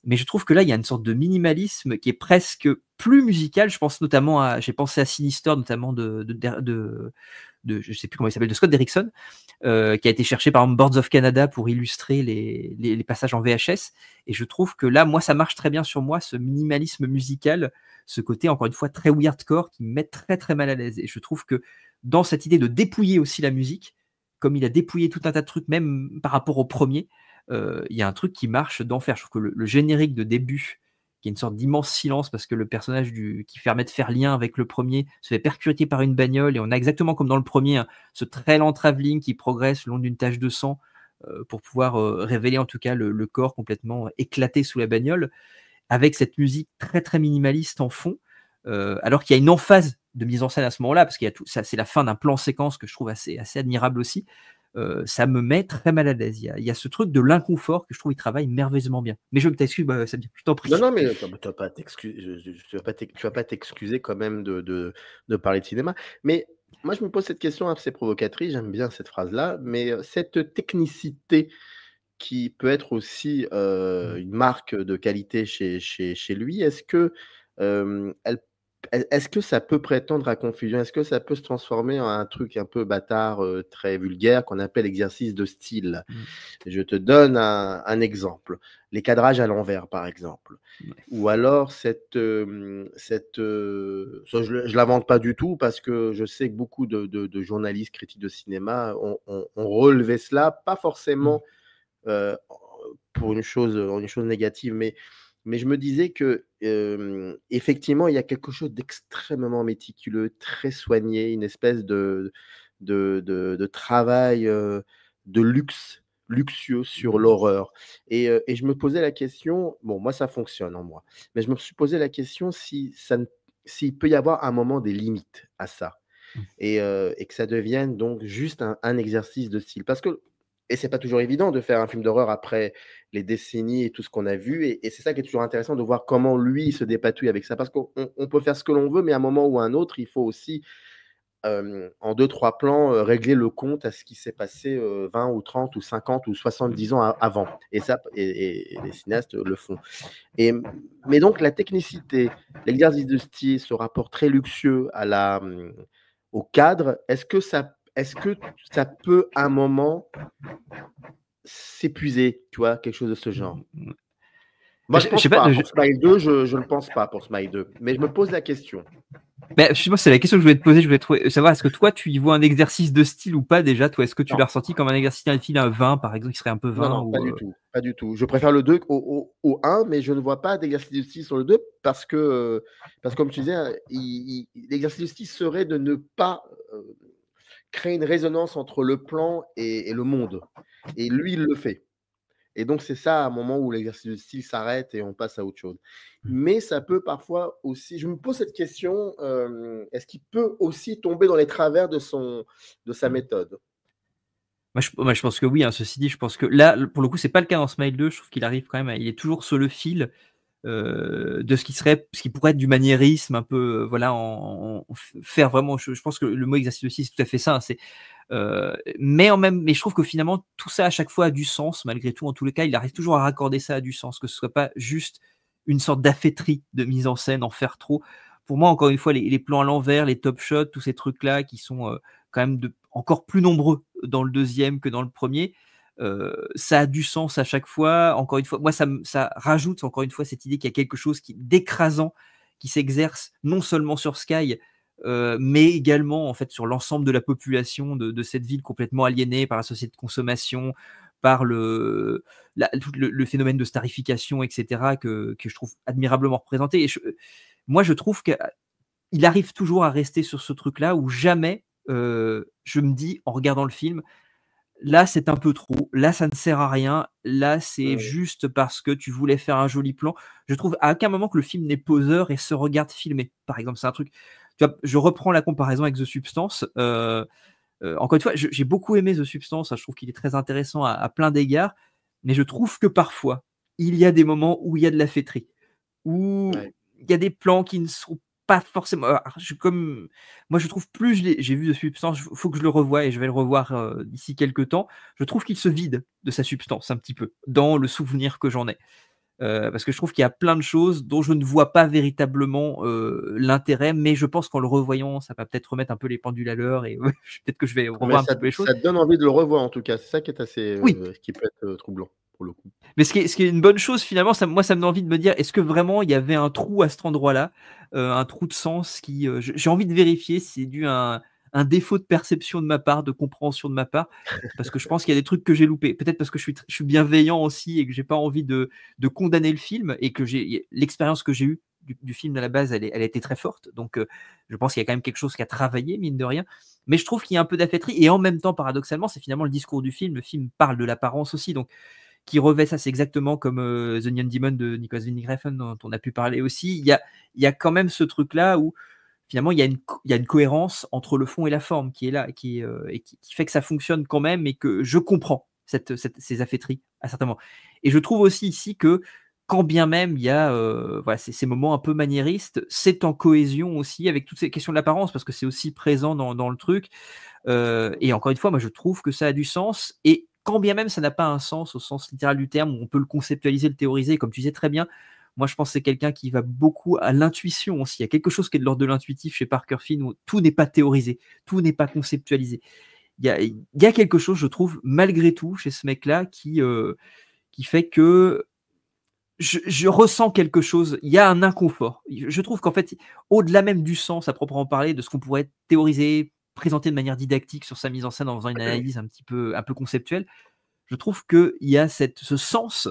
Mais je trouve que là il y a une sorte de minimalisme qui est presque plus musical. J'ai pensé à Sinister notamment de je sais plus comment il s'appelle, de Scott Derrickson, qui a été cherché par exemple Boards of Canada pour illustrer les passages en VHS. Et je trouve que là, moi, ça marche très bien sur moi, ce minimalisme musical, ce côté, encore une fois, très weirdcore qui me met très très mal à l'aise. Et je trouve que dans cette idée de dépouiller aussi la musique, comme il a dépouillé tout un tas de trucs, même par rapport au premier, il y a un truc qui marche d'enfer. Je trouve que le générique de début, qui est une sorte d'immense silence parce que le personnage qui permet de faire lien avec le premier se fait percuter par une bagnole et on a exactement comme dans le premier ce très lent travelling qui progresse le long d'une tache de sang pour pouvoir révéler en tout cas le corps complètement éclaté sous la bagnole avec cette musique très très minimaliste en fond alors qu'il y a une emphase de mise en scène à ce moment-là parce qu'il y a tout ça, c'est la fin d'un plan séquence que je trouve assez admirable aussi. Ça me met très mal à l'aise. Il y a ce truc de l'inconfort que je trouve il travaille merveilleusement bien. Mais je t'excuse, Samir, je t'en prie. Non, mais tu vas pas t'excuser quand même de parler de cinéma. Mais moi, je me pose cette question assez provocatrice, j'aime bien cette phrase-là, mais cette technicité qui peut être aussi une marque de qualité chez lui, est-ce que est-ce que ça peut prétendre à confusion? Est-ce que ça peut se transformer en un truc un peu bâtard, très vulgaire qu'on appelle exercice de style? Je te donne un exemple. Les cadrages à l'envers, par exemple. Ouais. Ou alors ça je l'invente pas du tout parce que je sais que beaucoup de journalistes, critiques de cinéma ont relevé cela, pas forcément pour une chose négative, mais je me disais que effectivement, il y a quelque chose d'extrêmement méticuleux, très soigné, une espèce de travail de luxueux sur l'horreur. Et je me posais la question, bon, moi ça fonctionne en moi, mais je me suis posé la question s'il peut y avoir un moment des limites à ça. Et que ça devienne donc juste un exercice de style. Parce que et c'est pas toujours évident de faire un film d'horreur après les décennies et tout ce qu'on a vu et c'est ça qui est toujours intéressant de voir comment lui, il se dépatouille avec ça. Parce qu'on peut faire ce que l'on veut, mais à un moment ou à un autre, il faut aussi, en 2-3 plans, régler le compte à ce qui s'est passé, 20 ou 30 ou 50 ou 70 ans avant et ça et les cinéastes le font. Mais donc la technicité, l'exercice de style, ce rapport très luxueux au cadre, est-ce que ça peut, à un moment, s'épuiser, tu vois? Quelque chose de ce genre. Moi, je pense pas. Pour Smile 2, je ne pense pas pour Smile 2, mais je me pose la question. Justement, c'est la question que je voulais te poser. Je voulais savoir, est-ce que toi, tu y vois un exercice de style ou pas déjà? Toi, est-ce que tu l'as ressenti comme un exercice d'un film à 20, par exemple, qui serait un peu 20 Non, pas du tout, pas du tout. Je préfère le 2 au 1, mais je ne vois pas d'exercice de style sur le 2 parce que comme tu disais, l'exercice de style serait de ne pas créer une résonance entre le plan et le monde. Et lui, il le fait. Et donc, c'est ça, à un moment où l'exercice de style s'arrête et on passe à autre chose. Mais ça peut parfois aussi, je me pose cette question, est-ce qu'il peut aussi tomber dans les travers de sa méthode? Moi, je pense que oui, hein. Ceci dit, je pense que là, pour le coup, c'est pas le cas dans Smile 2. Je trouve qu'il arrive quand même, il est toujours sur le fil de ce qui pourrait être du maniérisme, un peu, voilà, faire vraiment. Je pense que le mot exercice de style, c'est tout à fait ça. Mais je trouve que finalement, tout ça à chaque fois a du sens, malgré tout. En tous les cas, il arrive toujours à raccorder ça à du sens, que ce soit pas juste une sorte d'affaîtrie de mise en scène, en faire trop. Pour moi, encore une fois, les plans à l'envers, les top shots, tous ces trucs-là qui sont quand même encore plus nombreux dans le deuxième que dans le premier, ça a du sens à chaque fois. Encore une fois, moi, ça rajoute encore une fois cette idée qu'il y a quelque chose d'écrasant qui s'exerce non seulement sur Sky, mais également en fait sur l'ensemble de la population de cette ville complètement aliénée par la société de consommation, par tout le phénomène de starification, etc., que je trouve admirablement représenté. Et moi, je trouve qu'il arrive toujours à rester sur ce truc-là où jamais je me dis en regardant le film, là c'est un peu trop, là ça ne sert à rien, là c'est juste parce que tu voulais faire un joli plan. Je trouve à aucun moment que le film n'est poseur et se regarde filmer. Par exemple, c'est un truc, tu vois, je reprends la comparaison avec The Substance. Encore une fois, j'ai beaucoup aimé The Substance, je trouve qu'il est très intéressant à plein d'égards, mais je trouve que parfois, il y a des moments où il y a de la fêterie, où il y a des plans qui ne sont pas forcément. Moi, je trouve plus j'ai vu The Substance, il faut que je le revoie et je vais le revoir d'ici quelques temps. Je trouve qu'il se vide de sa substance un petit peu dans le souvenir que j'en ai. Parce que je trouve qu'il y a plein de choses dont je ne vois pas véritablement l'intérêt, mais je pense qu'en le revoyant, ça va peut-être remettre un peu les pendules à l'heure et peut-être que je vais revoir un petit peu les choses. Ça te donne envie de le revoir en tout cas, c'est ça qui est assez, qui peut être troublant pour le coup. Mais ce qui est une bonne chose finalement, ça me donne envie de me dire, est-ce que vraiment il y avait un trou à cet endroit-là, un trou de sens qui, j'ai envie de vérifier si c'est dû à un défaut de perception de ma part, de compréhension de ma part, parce que je pense qu'il y a des trucs que j'ai loupés. Peut-être parce que je suis bienveillant aussi et que j'ai pas envie de condamner le film et que l'expérience que j'ai eue du film à la base, elle a été très forte. Donc, je pense qu'il y a quand même quelque chose qui a travaillé, mine de rien. Mais je trouve qu'il y a un peu d'affaîtrie et en même temps, paradoxalement, c'est finalement le discours du film. Le film parle de l'apparence aussi. Donc, qui revêt ça, c'est exactement comme The Neon Demon de Nicolas Winding Refn dont on a pu parler aussi. Il y a quand même ce truc-là où finalement il y a une cohérence entre le fond et la forme qui est là, et qui fait que ça fonctionne quand même et que je comprends ces affaîtries à certains moments. Et je trouve aussi ici que quand bien même il y a voilà, ces moments un peu maniéristes, c'est en cohésion aussi avec toutes ces questions de l'apparence parce que c'est aussi présent dans le truc. Et encore une fois, moi je trouve que ça a du sens. Et quand bien même ça n'a pas un sens au sens littéral du terme, où on peut le conceptualiser, le théoriser, comme tu disais très bien, moi je pense que c'est quelqu'un qui va beaucoup à l'intuition aussi. Il y a quelque chose qui est de l'ordre de l'intuitif chez Parker Finn, où tout n'est pas théorisé, tout n'est pas conceptualisé. Il y a quelque chose, je trouve, malgré tout, chez ce mec-là, qui fait que je ressens quelque chose, il y a un inconfort. Je trouve qu'en fait, au-delà même du sens à proprement parler, de ce qu'on pourrait théoriser, présenter de manière didactique sur sa mise en scène en faisant une analyse un peu conceptuelle, je trouve qu'il y a ce sens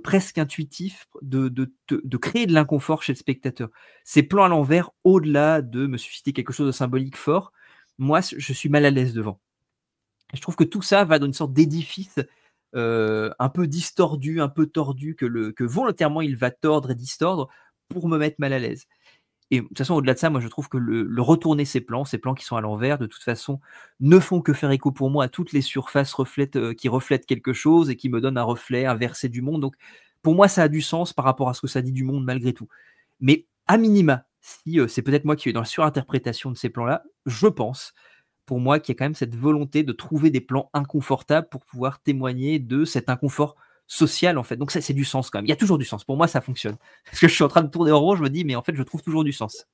presque intuitif de créer de l'inconfort chez le spectateur. Ces plans à l'envers, au-delà de me susciter quelque chose de symbolique fort, moi, je suis mal à l'aise devant. Et je trouve que tout ça va dans une sorte d'édifice un peu distordu, un peu tordu, que volontairement il va tordre et distordre pour me mettre mal à l'aise. Et de toute façon, au-delà de ça, moi je trouve que le retourner ces plans qui sont à l'envers, de toute façon, ne font que faire écho pour moi à toutes les surfaces qui reflètent quelque chose et qui me donnent un reflet, un verset du monde. Donc pour moi, ça a du sens par rapport à ce que ça dit du monde malgré tout. Mais à minima, si c'est peut-être moi qui suis dans la surinterprétation de ces plans-là, je pense pour moi qu'il y a quand même cette volonté de trouver des plans inconfortables pour pouvoir témoigner de cet inconfort social en fait. Donc ça, c'est du sens quand même. Il y a toujours du sens. Pour moi, ça fonctionne. Parce que je suis en train de tourner en rond, je me dis, mais en fait, je trouve toujours du sens.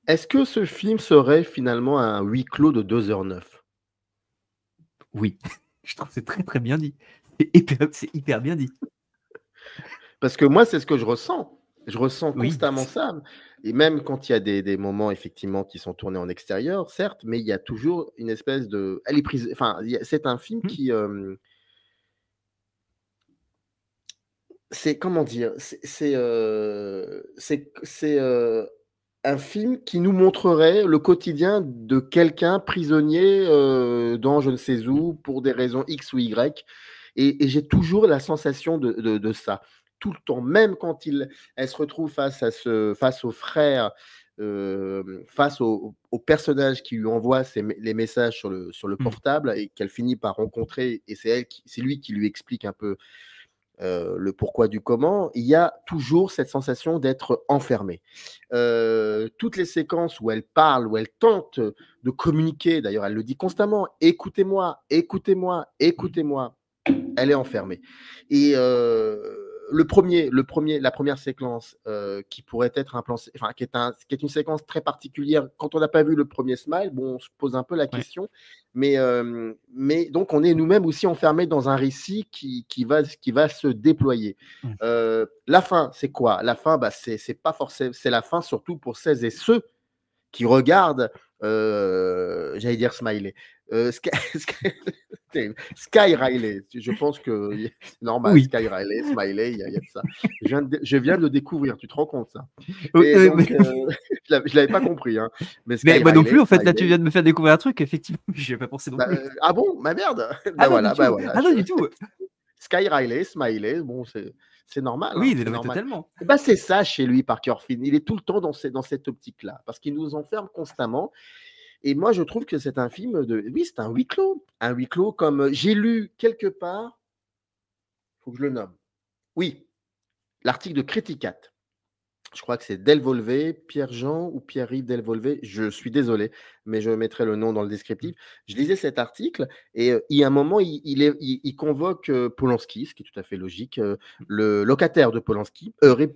Est-ce que ce film serait finalement un huis clos de 2h09? Oui, je trouve que c'est très très bien dit. C'est hyper bien dit. Parce que moi, c'est ce que je ressens. Je ressens Oui. constamment ça. Et même quand il y a des moments, effectivement, qui sont tournés en extérieur, certes, mais il y a toujours une espèce de. Elle est prise. Enfin, c'est un film qui. C'est comment dire? C'est un film qui nous montrerait le quotidien de quelqu'un prisonnier dans je ne sais où pour des raisons X ou Y. Et j'ai toujours la sensation de ça. Tout le temps, même quand elle se retrouve face au frère, face au personnage qui lui envoie les messages sur le portable et qu'elle finit par rencontrer, et c'est lui qui lui explique un peu le pourquoi du comment, il y a toujours cette sensation d'être enfermé. Toutes les séquences où elle parle, où elle tente de communiquer, d'ailleurs elle le dit constamment, écoutez-moi, écoutez-moi, écoutez-moi, elle est enfermée. Et la première séquence qui pourrait être un plan, enfin qui est une séquence très particulière. Quand on n'a pas vu le premier Smile, bon, on se pose un peu la question, mais donc on est nous-mêmes aussi enfermés dans un récit qui va se déployer. La fin, c'est quoi? La fin, bah, c'est pas forcément, c'est la fin surtout pour celles et ceux qui regardent, j'allais dire Smiley, Sky Riley, je pense que c'est normal, Oui. Sky Riley, Smiley, il y a de ça. Je viens de le découvrir, tu te rends compte ça? Oui, Et donc, mais je l'avais pas compris, hein, mais mais Sky moi non Riley, plus, en fait, là, tu Smiley, viens de me faire découvrir un truc, effectivement, j'y avais pas pensé non bah, plus. ah bon? Ma merde! Ah non, Bah du tout. voilà, Ah non, du tout. Sky Riley, Smiley, bon, c'est normal, hein, Oui, c'est non, mais normal. totalement. Et bah, c'est ça chez lui, Parker Finn. Il est tout le temps dans cette optique-là, parce qu'il nous enferme constamment. Et moi, je trouve que c'est un film oui, c'est un huis clos. Un huis clos comme j'ai lu quelque part, il faut que je le nomme. Oui, l'article de Criticat. Je crois que c'est Delvolvé, Pierre-Jean ou Pierre-Yves Delvolvé. Je suis désolé, mais je mettrai le nom dans le descriptif. Je lisais cet article et il y a un moment, il convoque Polanski, ce qui est tout à fait logique, le locataire de Polanski.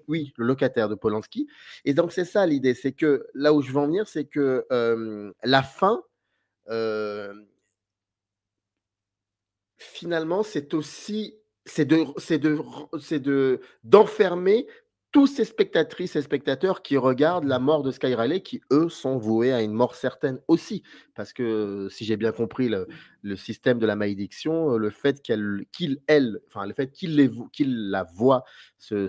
Oui, le locataire de Polanski. Et donc, c'est ça l'idée. C'est que là où je veux en venir, c'est que la fin, finalement, c'est aussi d'enfermer tous ces spectatrices et spectateurs qui regardent la mort de Sky Riley, qui eux sont voués à une mort certaine aussi. Parce que si j'ai bien compris le système de la malédiction, le fait le fait qu'ils la voient se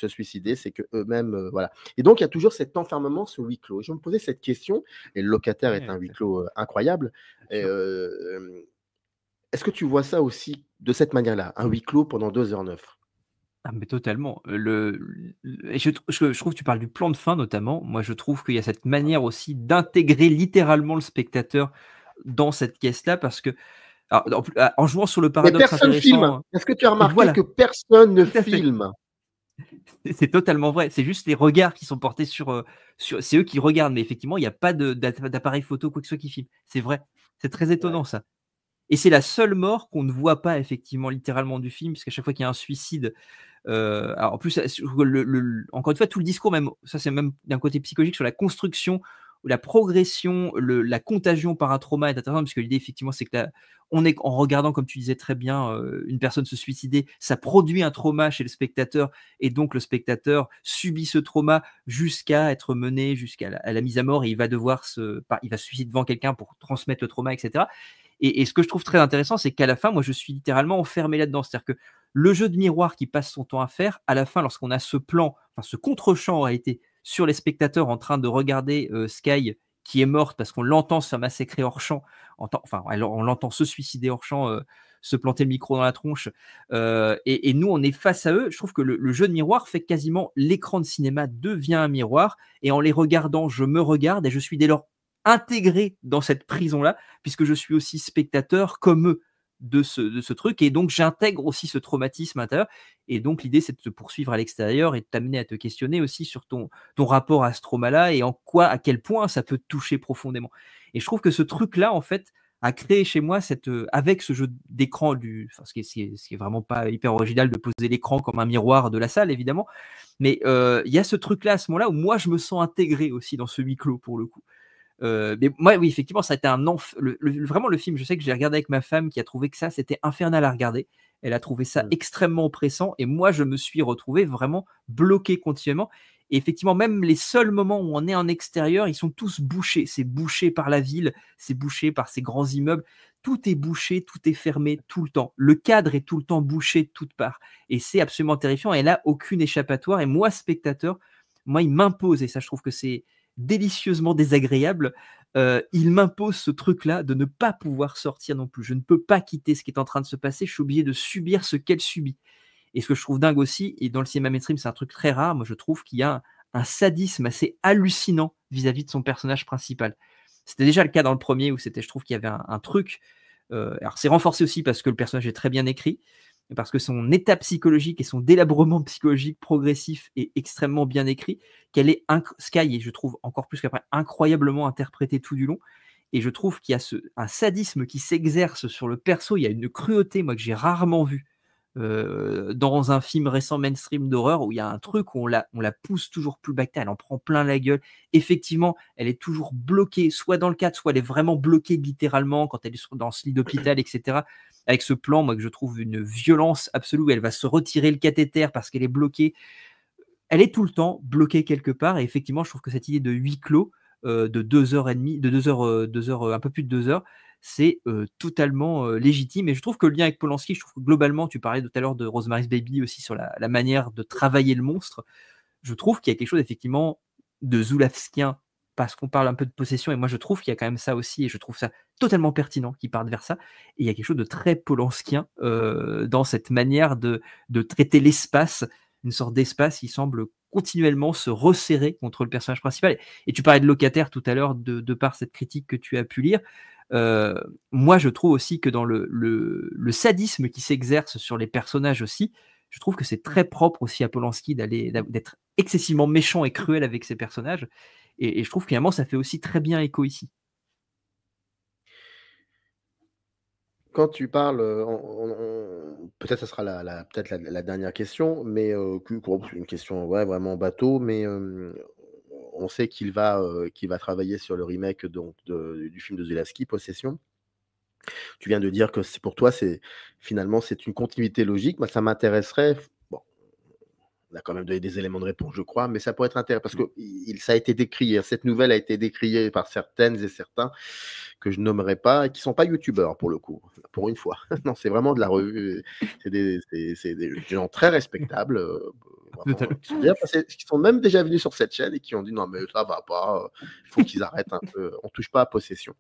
suicider, c'est que eux-mêmes, voilà. Et donc il y a toujours cet enfermement, ce huis clos. Et je me posais cette question, et le locataire est Ouais, un huis clos incroyable. bien Et, sûr. est-ce que tu vois ça aussi de cette manière-là, un huis clos pendant 2h09? Ah mais totalement. Et je trouve que tu parles du plan de fin notamment. Moi, je trouve qu'il y a cette manière aussi d'intégrer littéralement le spectateur dans cette caisse-là parce que alors en jouant sur le Mais paradoxe personne filme. intéressant Est-ce que tu as et remarqué voilà, que personne ne tout à fait. filme? C'est totalement vrai. C'est juste les regards qui sont portés c'est eux qui regardent, mais effectivement, il y a pas d'appareil photo, quoi que ce soit qui filme. C'est vrai. C'est très Ouais. étonnant ça. Et c'est la seule mort qu'on ne voit pas effectivement littéralement du film, puisqu'à chaque fois qu'il y a un suicide, alors en plus, encore une fois, tout le discours, même, ça c'est même d'un côté psychologique, sur la construction, la progression, la contagion par un trauma est intéressant, puisque l'idée, effectivement, c'est que on est, en regardant, comme tu disais très bien, une personne se suicider, ça produit un trauma chez le spectateur, et donc le spectateur subit ce trauma jusqu'à être mené jusqu'à à la mise à mort, et il va devoir il va se suicider devant quelqu'un pour transmettre le trauma, etc. Et ce que je trouve très intéressant, c'est qu'à la fin, moi, je suis littéralement enfermé là-dedans. C'est-à-dire que le jeu de miroir qui passe son temps à faire, à la fin, lorsqu'on a ce plan, enfin ce contre-champ en réalité, sur les spectateurs en train de regarder Sky qui est morte parce qu'on l'entend se faire massacrer hors champ, enfin, on l'entend se suicider hors champ, se planter le micro dans la tronche, et nous, on est face à eux. Je trouve que le jeu de miroir fait quasiment l'écran de cinéma devient un miroir, et en les regardant, je me regarde et je suis dès lors intégré dans cette prison-là, puisque je suis aussi spectateur comme eux de ce truc, et donc j'intègre aussi ce traumatisme intérieur, et donc l'idée c'est de te poursuivre à l'extérieur et de t'amener à te questionner aussi sur ton rapport à ce trauma-là, et à quel point ça peut te toucher profondément. Et je trouve que ce truc-là, en fait, a créé chez moi avec ce jeu d'écran enfin, ce qui est vraiment pas hyper original de poser l'écran comme un miroir de la salle, évidemment, mais il y a ce truc-là à ce moment-là où moi je me sens intégré aussi dans ce huis clos pour le coup. Mais moi, oui, effectivement, ça a été vraiment le film. Je sais que j'ai regardé avec ma femme qui a trouvé que ça, c'était infernal à regarder. Elle a trouvé ça Mmh. extrêmement oppressant, et moi, je me suis retrouvé vraiment bloqué continuellement. Et effectivement, même les seuls moments où on est en extérieur, ils sont tous bouchés. C'est bouché par la ville, c'est bouché par ces grands immeubles. Tout est bouché, tout est fermé tout le temps. Le cadre est tout le temps bouché de toutes parts. Et c'est absolument terrifiant. Et là, aucune échappatoire. Et moi, spectateur, moi, il m'impose. Et ça, je trouve que c'est délicieusement désagréable. Il m'impose ce truc-là de ne pas pouvoir sortir non plus. Je ne peux pas quitter ce qui est en train de se passer. Je suis obligé de subir ce qu'elle subit. Et ce que je trouve dingue aussi, et dans le cinéma mainstream, c'est un truc très rare, moi je trouve qu'il y a un sadisme assez hallucinant vis-à-vis de son personnage principal. C'était déjà le cas dans le premier, où je trouve qu'il y avait un truc. Alors c'est renforcé aussi parce que le personnage est très bien écrit, parce que son état psychologique et son délabrement psychologique progressif est extrêmement bien écrit, qu'elle est Sky, et je trouve encore plus qu'après, incroyablement interprétée tout du long. Et je trouve qu'il y a un sadisme qui s'exerce sur le perso. Il y a une cruauté, moi, que j'ai rarement vue dans un film récent mainstream d'horreur, où il y a un truc où on la pousse toujours plus bas que terre, elle en prend plein la gueule. Effectivement, elle est toujours bloquée, soit dans le cadre, soit elle est vraiment bloquée littéralement quand elle est dans ce lit d'hôpital, etc. Avec ce plan, moi, que je trouve une violence absolue, où elle va se retirer le cathéter parce qu'elle est bloquée. Elle est tout le temps bloquée quelque part, et effectivement, je trouve que cette idée de huis clos, de 2h30, de 2 heures, 2 heures, un peu plus de 2 heures, c'est totalement légitime. Et je trouve que le lien avec Polanski, je trouve que globalement, tu parlais tout à l'heure de Rosemary's Baby aussi sur la manière de travailler le monstre. Je trouve qu'il y a quelque chose effectivement de Zulawskien, parce qu'on parle un peu de possession, et moi je trouve qu'il y a quand même ça aussi, et je trouve ça totalement pertinent qu'il parte vers ça. Et il y a quelque chose de très Polanskien dans cette manière de traiter l'espace, une sorte d'espace qui semble continuellement se resserrer contre le personnage principal. Et tu parlais de Locataire tout à l'heure, de par cette critique que tu as pu lire. Moi, je trouve aussi que dans le sadisme qui s'exerce sur les personnages aussi, je trouve que c'est très propre aussi à Polanski d'être excessivement méchant et cruel avec ses personnages. Et je trouve que finalement, ça fait aussi très bien écho ici. Quand tu parles, peut-être ça sera peut-être la dernière question, mais une question, ouais, vraiment bateau, mais on sait qu'il va travailler sur le remake donc du film de Zulawski, Possession. Tu viens de dire que pour toi, finalement, c'est une continuité logique. Moi, ça m'intéresserait, bon, On a quand même donné des éléments de réponse, je crois, mais ça pourrait être intéressant parce que ça a été décrié. Cette nouvelle a été décriée par certaines et certains que je nommerai pas et qui sont pas youtubeurs pour le coup, pour une fois. Non, c'est vraiment de la revue. C'est des gens très respectables, vraiment, qui sont même déjà venus sur cette chaîne et qui ont dit non mais ça va pas, il faut qu'ils arrêtent un peu. On touche pas à Possession.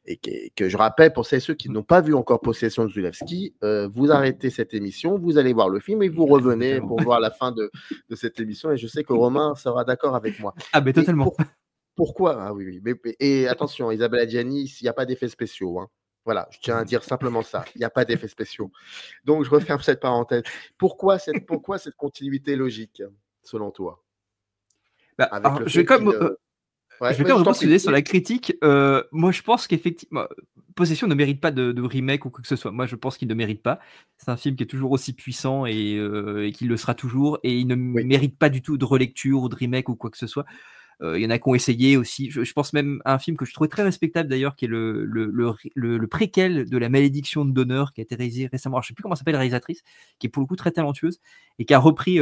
Et que je rappelle pour ceux qui n'ont pas vu encore Possession de Zulawski, vous arrêtez cette émission, vous allez voir le film et vous revenez pour voir la fin de cette émission. Et je sais que Romain sera d'accord avec moi. Ah, mais totalement. Pourquoi? Ah oui, oui. Et attention, Isabelle Adjani, il n'y a pas d'effets spéciaux. Hein. Voilà, je tiens à dire simplement ça. Il n'y a pas d'effets spéciaux. Donc, je referme cette parenthèse. Pourquoi cette continuité logique, selon toi? Alors, je vais quand même rebondir sur la critique. Moi, je pense qu'effectivement, Possession ne mérite pas de remake ou quoi que ce soit. Moi, je pense qu'il ne mérite pas. C'est un film qui est toujours aussi puissant et qui le sera toujours. Et il ne mérite pas du tout de relecture ou de remake ou quoi que ce soit. Il y en a qui ont essayé aussi. Je pense même à un film que je trouvais très respectable d'ailleurs, qui est le préquel de La Malédiction de Donner, qui a été réalisé récemment. Alors, je ne sais plus comment s'appelle la réalisatrice, qui est pour le coup très talentueuse et qui a refait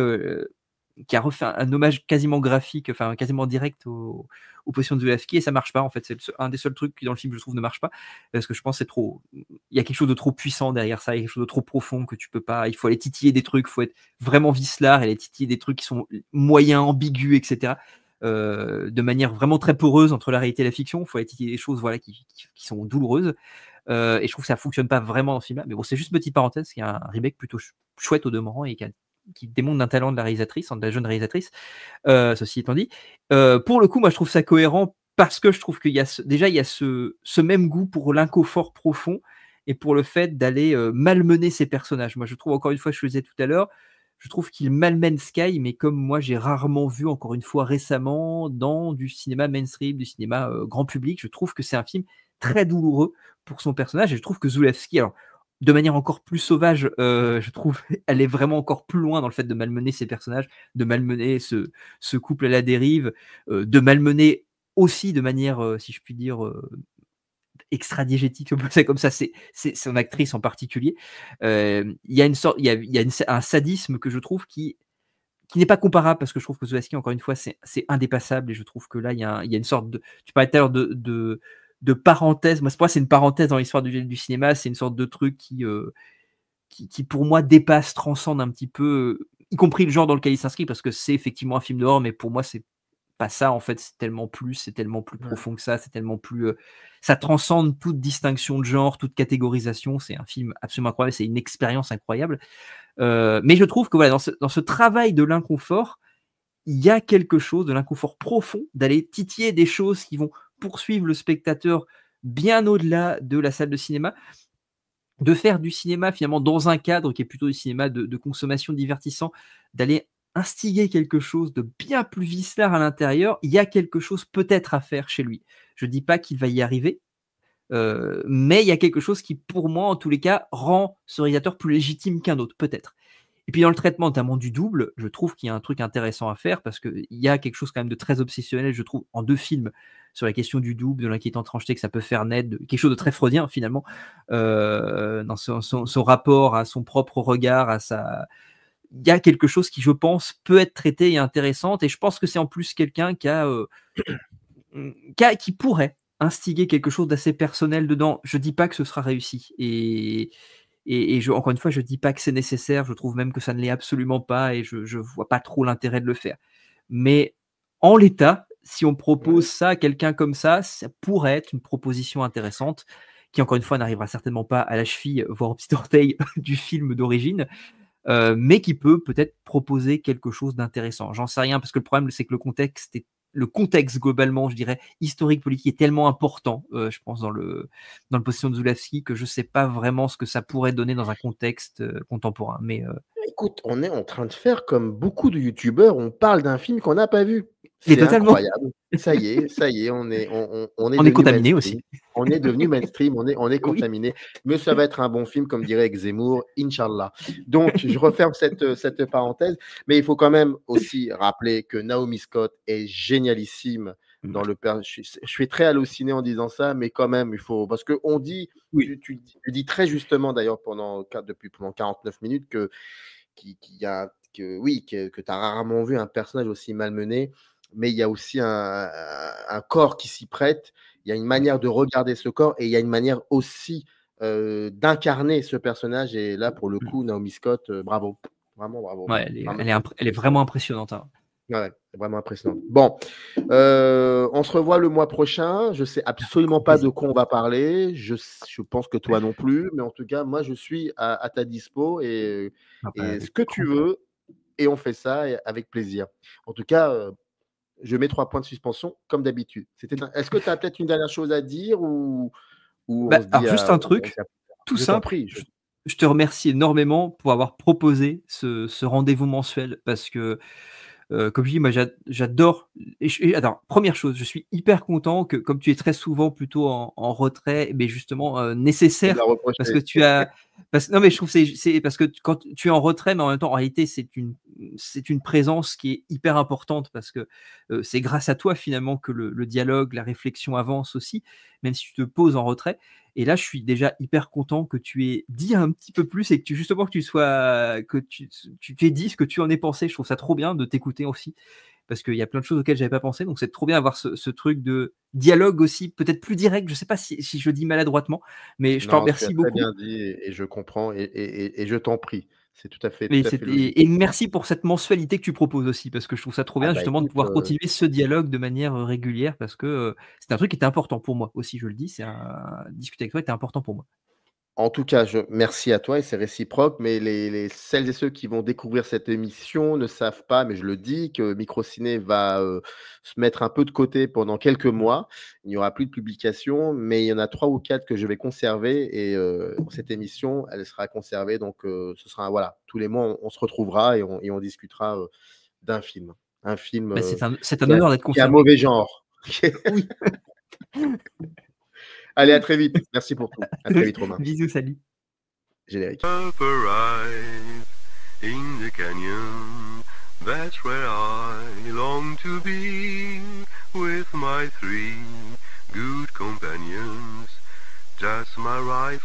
un hommage quasiment graphique, enfin quasiment direct aux positions de Zulawski, et ça marche pas en fait. C'est un des seuls trucs qui dans le film je trouve ne marche pas, parce que je pense que il y a quelque chose de trop puissant derrière ça, il y a quelque chose de trop profond que tu peux pas. Il faut aller titiller des trucs, il faut être vraiment vicelard et aller titiller des trucs qui sont moyens, ambigus, etc. De manière vraiment très poreuse entre la réalité et la fiction. Il faut aller titiller des choses qui sont douloureuses. Et je trouve que ça fonctionne pas vraiment dans ce film-là. Mais bon, c'est juste une petite parenthèse, il y a un remake plutôt chouette au demeurant et qui démontre d'un talent de la réalisatrice, de la jeune réalisatrice, ceci étant dit. Pour le coup, moi, je trouve ça cohérent parce que je trouve qu'il y a il y a ce même goût pour l'inconfort profond et pour le fait d'aller malmener ses personnages. Moi, je trouve, encore une fois, je le disais tout à l'heure, je trouve qu'il malmène Sky, mais comme moi, j'ai rarement vu, encore une fois, récemment, dans du cinéma mainstream, du cinéma grand public. Je trouve que c'est un film très douloureux pour son personnage et je trouve que Zulawski, alors, de manière encore plus sauvage, je trouve, elle est vraiment encore plus loin dans le fait de malmener ses personnages, de malmener ce couple à la dérive, de malmener aussi de manière, si je puis dire, extra-diégétique, c'est comme ça, c'est son actrice en particulier. Il y a une sorte, il y a un sadisme que je trouve qui n'est pas comparable, parce que je trouve que Zulawski, encore une fois, c'est indépassable, et je trouve que là, il y a une sorte de... Tu parlais tout à l'heure de parenthèse. Moi, pour moi, c'est une parenthèse dans l'histoire du cinéma. C'est une sorte de truc qui pour moi, dépasse, transcende un petit peu, y compris le genre dans lequel il s'inscrit, parce que c'est effectivement un film d'horreur, mais pour moi, c'est pas ça, en fait. C'est tellement plus profond que ça. C'est tellement plus... ça transcende toute distinction de genre, toute catégorisation. C'est un film absolument incroyable. C'est une expérience incroyable. Mais je trouve que voilà, dans ce travail de l'inconfort, il y a quelque chose de l'inconfort profond, d'aller titiller des choses qui vont poursuivre le spectateur bien au-delà de la salle de cinéma, de faire du cinéma finalement dans un cadre qui est plutôt du cinéma de consommation divertissant, d'aller instiguer quelque chose de bien plus vicelard à l'intérieur. Il y a quelque chose peut-être à faire chez lui. Je ne dis pas qu'il va y arriver, mais il y a quelque chose qui, pour moi, en tous les cas, rend ce réalisateur plus légitime qu'un autre, peut-être. Et puis dans le traitement notamment du double, je trouve qu'il y a un truc intéressant à faire, parce qu'il y a quelque chose quand même de très obsessionnel, je trouve, en deux films, sur la question du double, de l'inquiétante trancheté que ça peut faire naître, quelque chose de très freudien finalement, dans son rapport à son propre regard, il y a quelque chose qui, je pense, peut être traité et intéressante, et je pense que c'est en plus quelqu'un qui pourrait instiguer quelque chose d'assez personnel dedans. Je dis pas que ce sera réussi, et encore une fois, je ne dis pas que c'est nécessaire, je trouve même que ça ne l'est absolument pas, et je ne vois pas trop l'intérêt de le faire. Mais en l'état, si on propose ça à quelqu'un comme ça pourrait être une proposition intéressante, qui encore une fois n'arrivera certainement pas à la cheville, voire au petit orteil du film d'origine, mais qui peut peut-être proposer quelque chose d'intéressant. J'en sais rien, parce que le problème, c'est que le contexte globalement, je dirais, historique, politique, est tellement important, je pense, dans le position de Zulawski, que je ne sais pas vraiment ce que ça pourrait donner dans un contexte contemporain. Mais écoute, on est en train de faire comme beaucoup de youtubeurs, on parle d'un film qu'on n'a pas vu. C'est incroyable. Ça y est, on est contaminé aussi. On est devenu mainstream, on est contaminé. Mais ça va être un bon film, comme dirait Zemmour, Inch'Allah. Donc, je referme cette parenthèse. Mais il faut quand même aussi rappeler que Naomi Scott est génialissime dans le je suis très halluciné en disant ça, mais quand même, il faut... Parce qu'on dit, tu dis très justement d'ailleurs pendant 49 minutes qu'il y a que tu as rarement vu un personnage aussi malmené, mais il y a aussi un corps qui s'y prête. Il y a une manière de regarder ce corps et il y a une manière aussi d'incarner ce personnage. Et là, pour le coup, Naomi Scott, bravo. Vraiment bravo. Ouais, elle est vraiment impressionnante. Hein. Ouais, c'est vraiment impressionnant. Bon, on se revoit le mois prochain. Je sais absolument pas de quoi on va parler. Je pense que toi non plus, mais en tout cas, moi, je suis à ta dispo et ce que tu veux, et on fait ça avec plaisir. En tout cas, je mets 3 points de suspension comme d'habitude. Est-ce que tu as peut-être une dernière chose à dire ou on se dit alors juste un truc, tout simple. Je te remercie énormément pour avoir proposé ce rendez-vous mensuel parce que comme je dis, moi j'adore. Attends, première chose, je suis hyper content que, comme tu es très souvent plutôt en retrait, mais justement nécessaire, parce que tu as. Non, mais je trouve c'est parce que quand tu es en retrait, mais en même temps, en réalité, c'est une présence qui est hyper importante parce que c'est grâce à toi finalement que le dialogue, la réflexion avance aussi, même si tu te poses en retrait. Et là, je suis déjà hyper content que tu aies dit un petit peu plus et que tu t'es dit ce que tu en aies pensé. Je trouve ça trop bien de t'écouter aussi, parce qu'il y a plein de choses auxquelles j'avais pas pensé. Donc c'est trop bien d'avoir ce truc de dialogue aussi, peut-être plus direct. Je sais pas si je dis maladroitement, mais je t'en remercie beaucoup. Très bien dit et je comprends et je t'en prie. C'est tout à fait et merci pour cette mensualité que tu proposes aussi, parce que je trouve ça trop bien justement de pouvoir continuer ce dialogue de manière régulière, parce que c'est un truc qui était important pour moi aussi, je le dis, discuter avec toi était important pour moi. En tout cas, merci à toi et c'est réciproque, mais celles et ceux qui vont découvrir cette émission ne savent pas, mais je le dis, que Microciné va se mettre un peu de côté pendant quelques mois. Il n'y aura plus de publication, mais il y en a 3 ou 4 que je vais conserver et cette émission, elle sera conservée. Donc, ce sera, voilà, tous les mois, on se retrouvera et on discutera d'un film. Un film c'est un honneur d'être conservé. Qui a un mauvais genre. Oui. Allez, à très vite. Merci pour tout. À très vite, Romain. Bisous, salut. Générique. Up arrive in the canyon, that's where I long to be, with my 3 good companions, just my rifle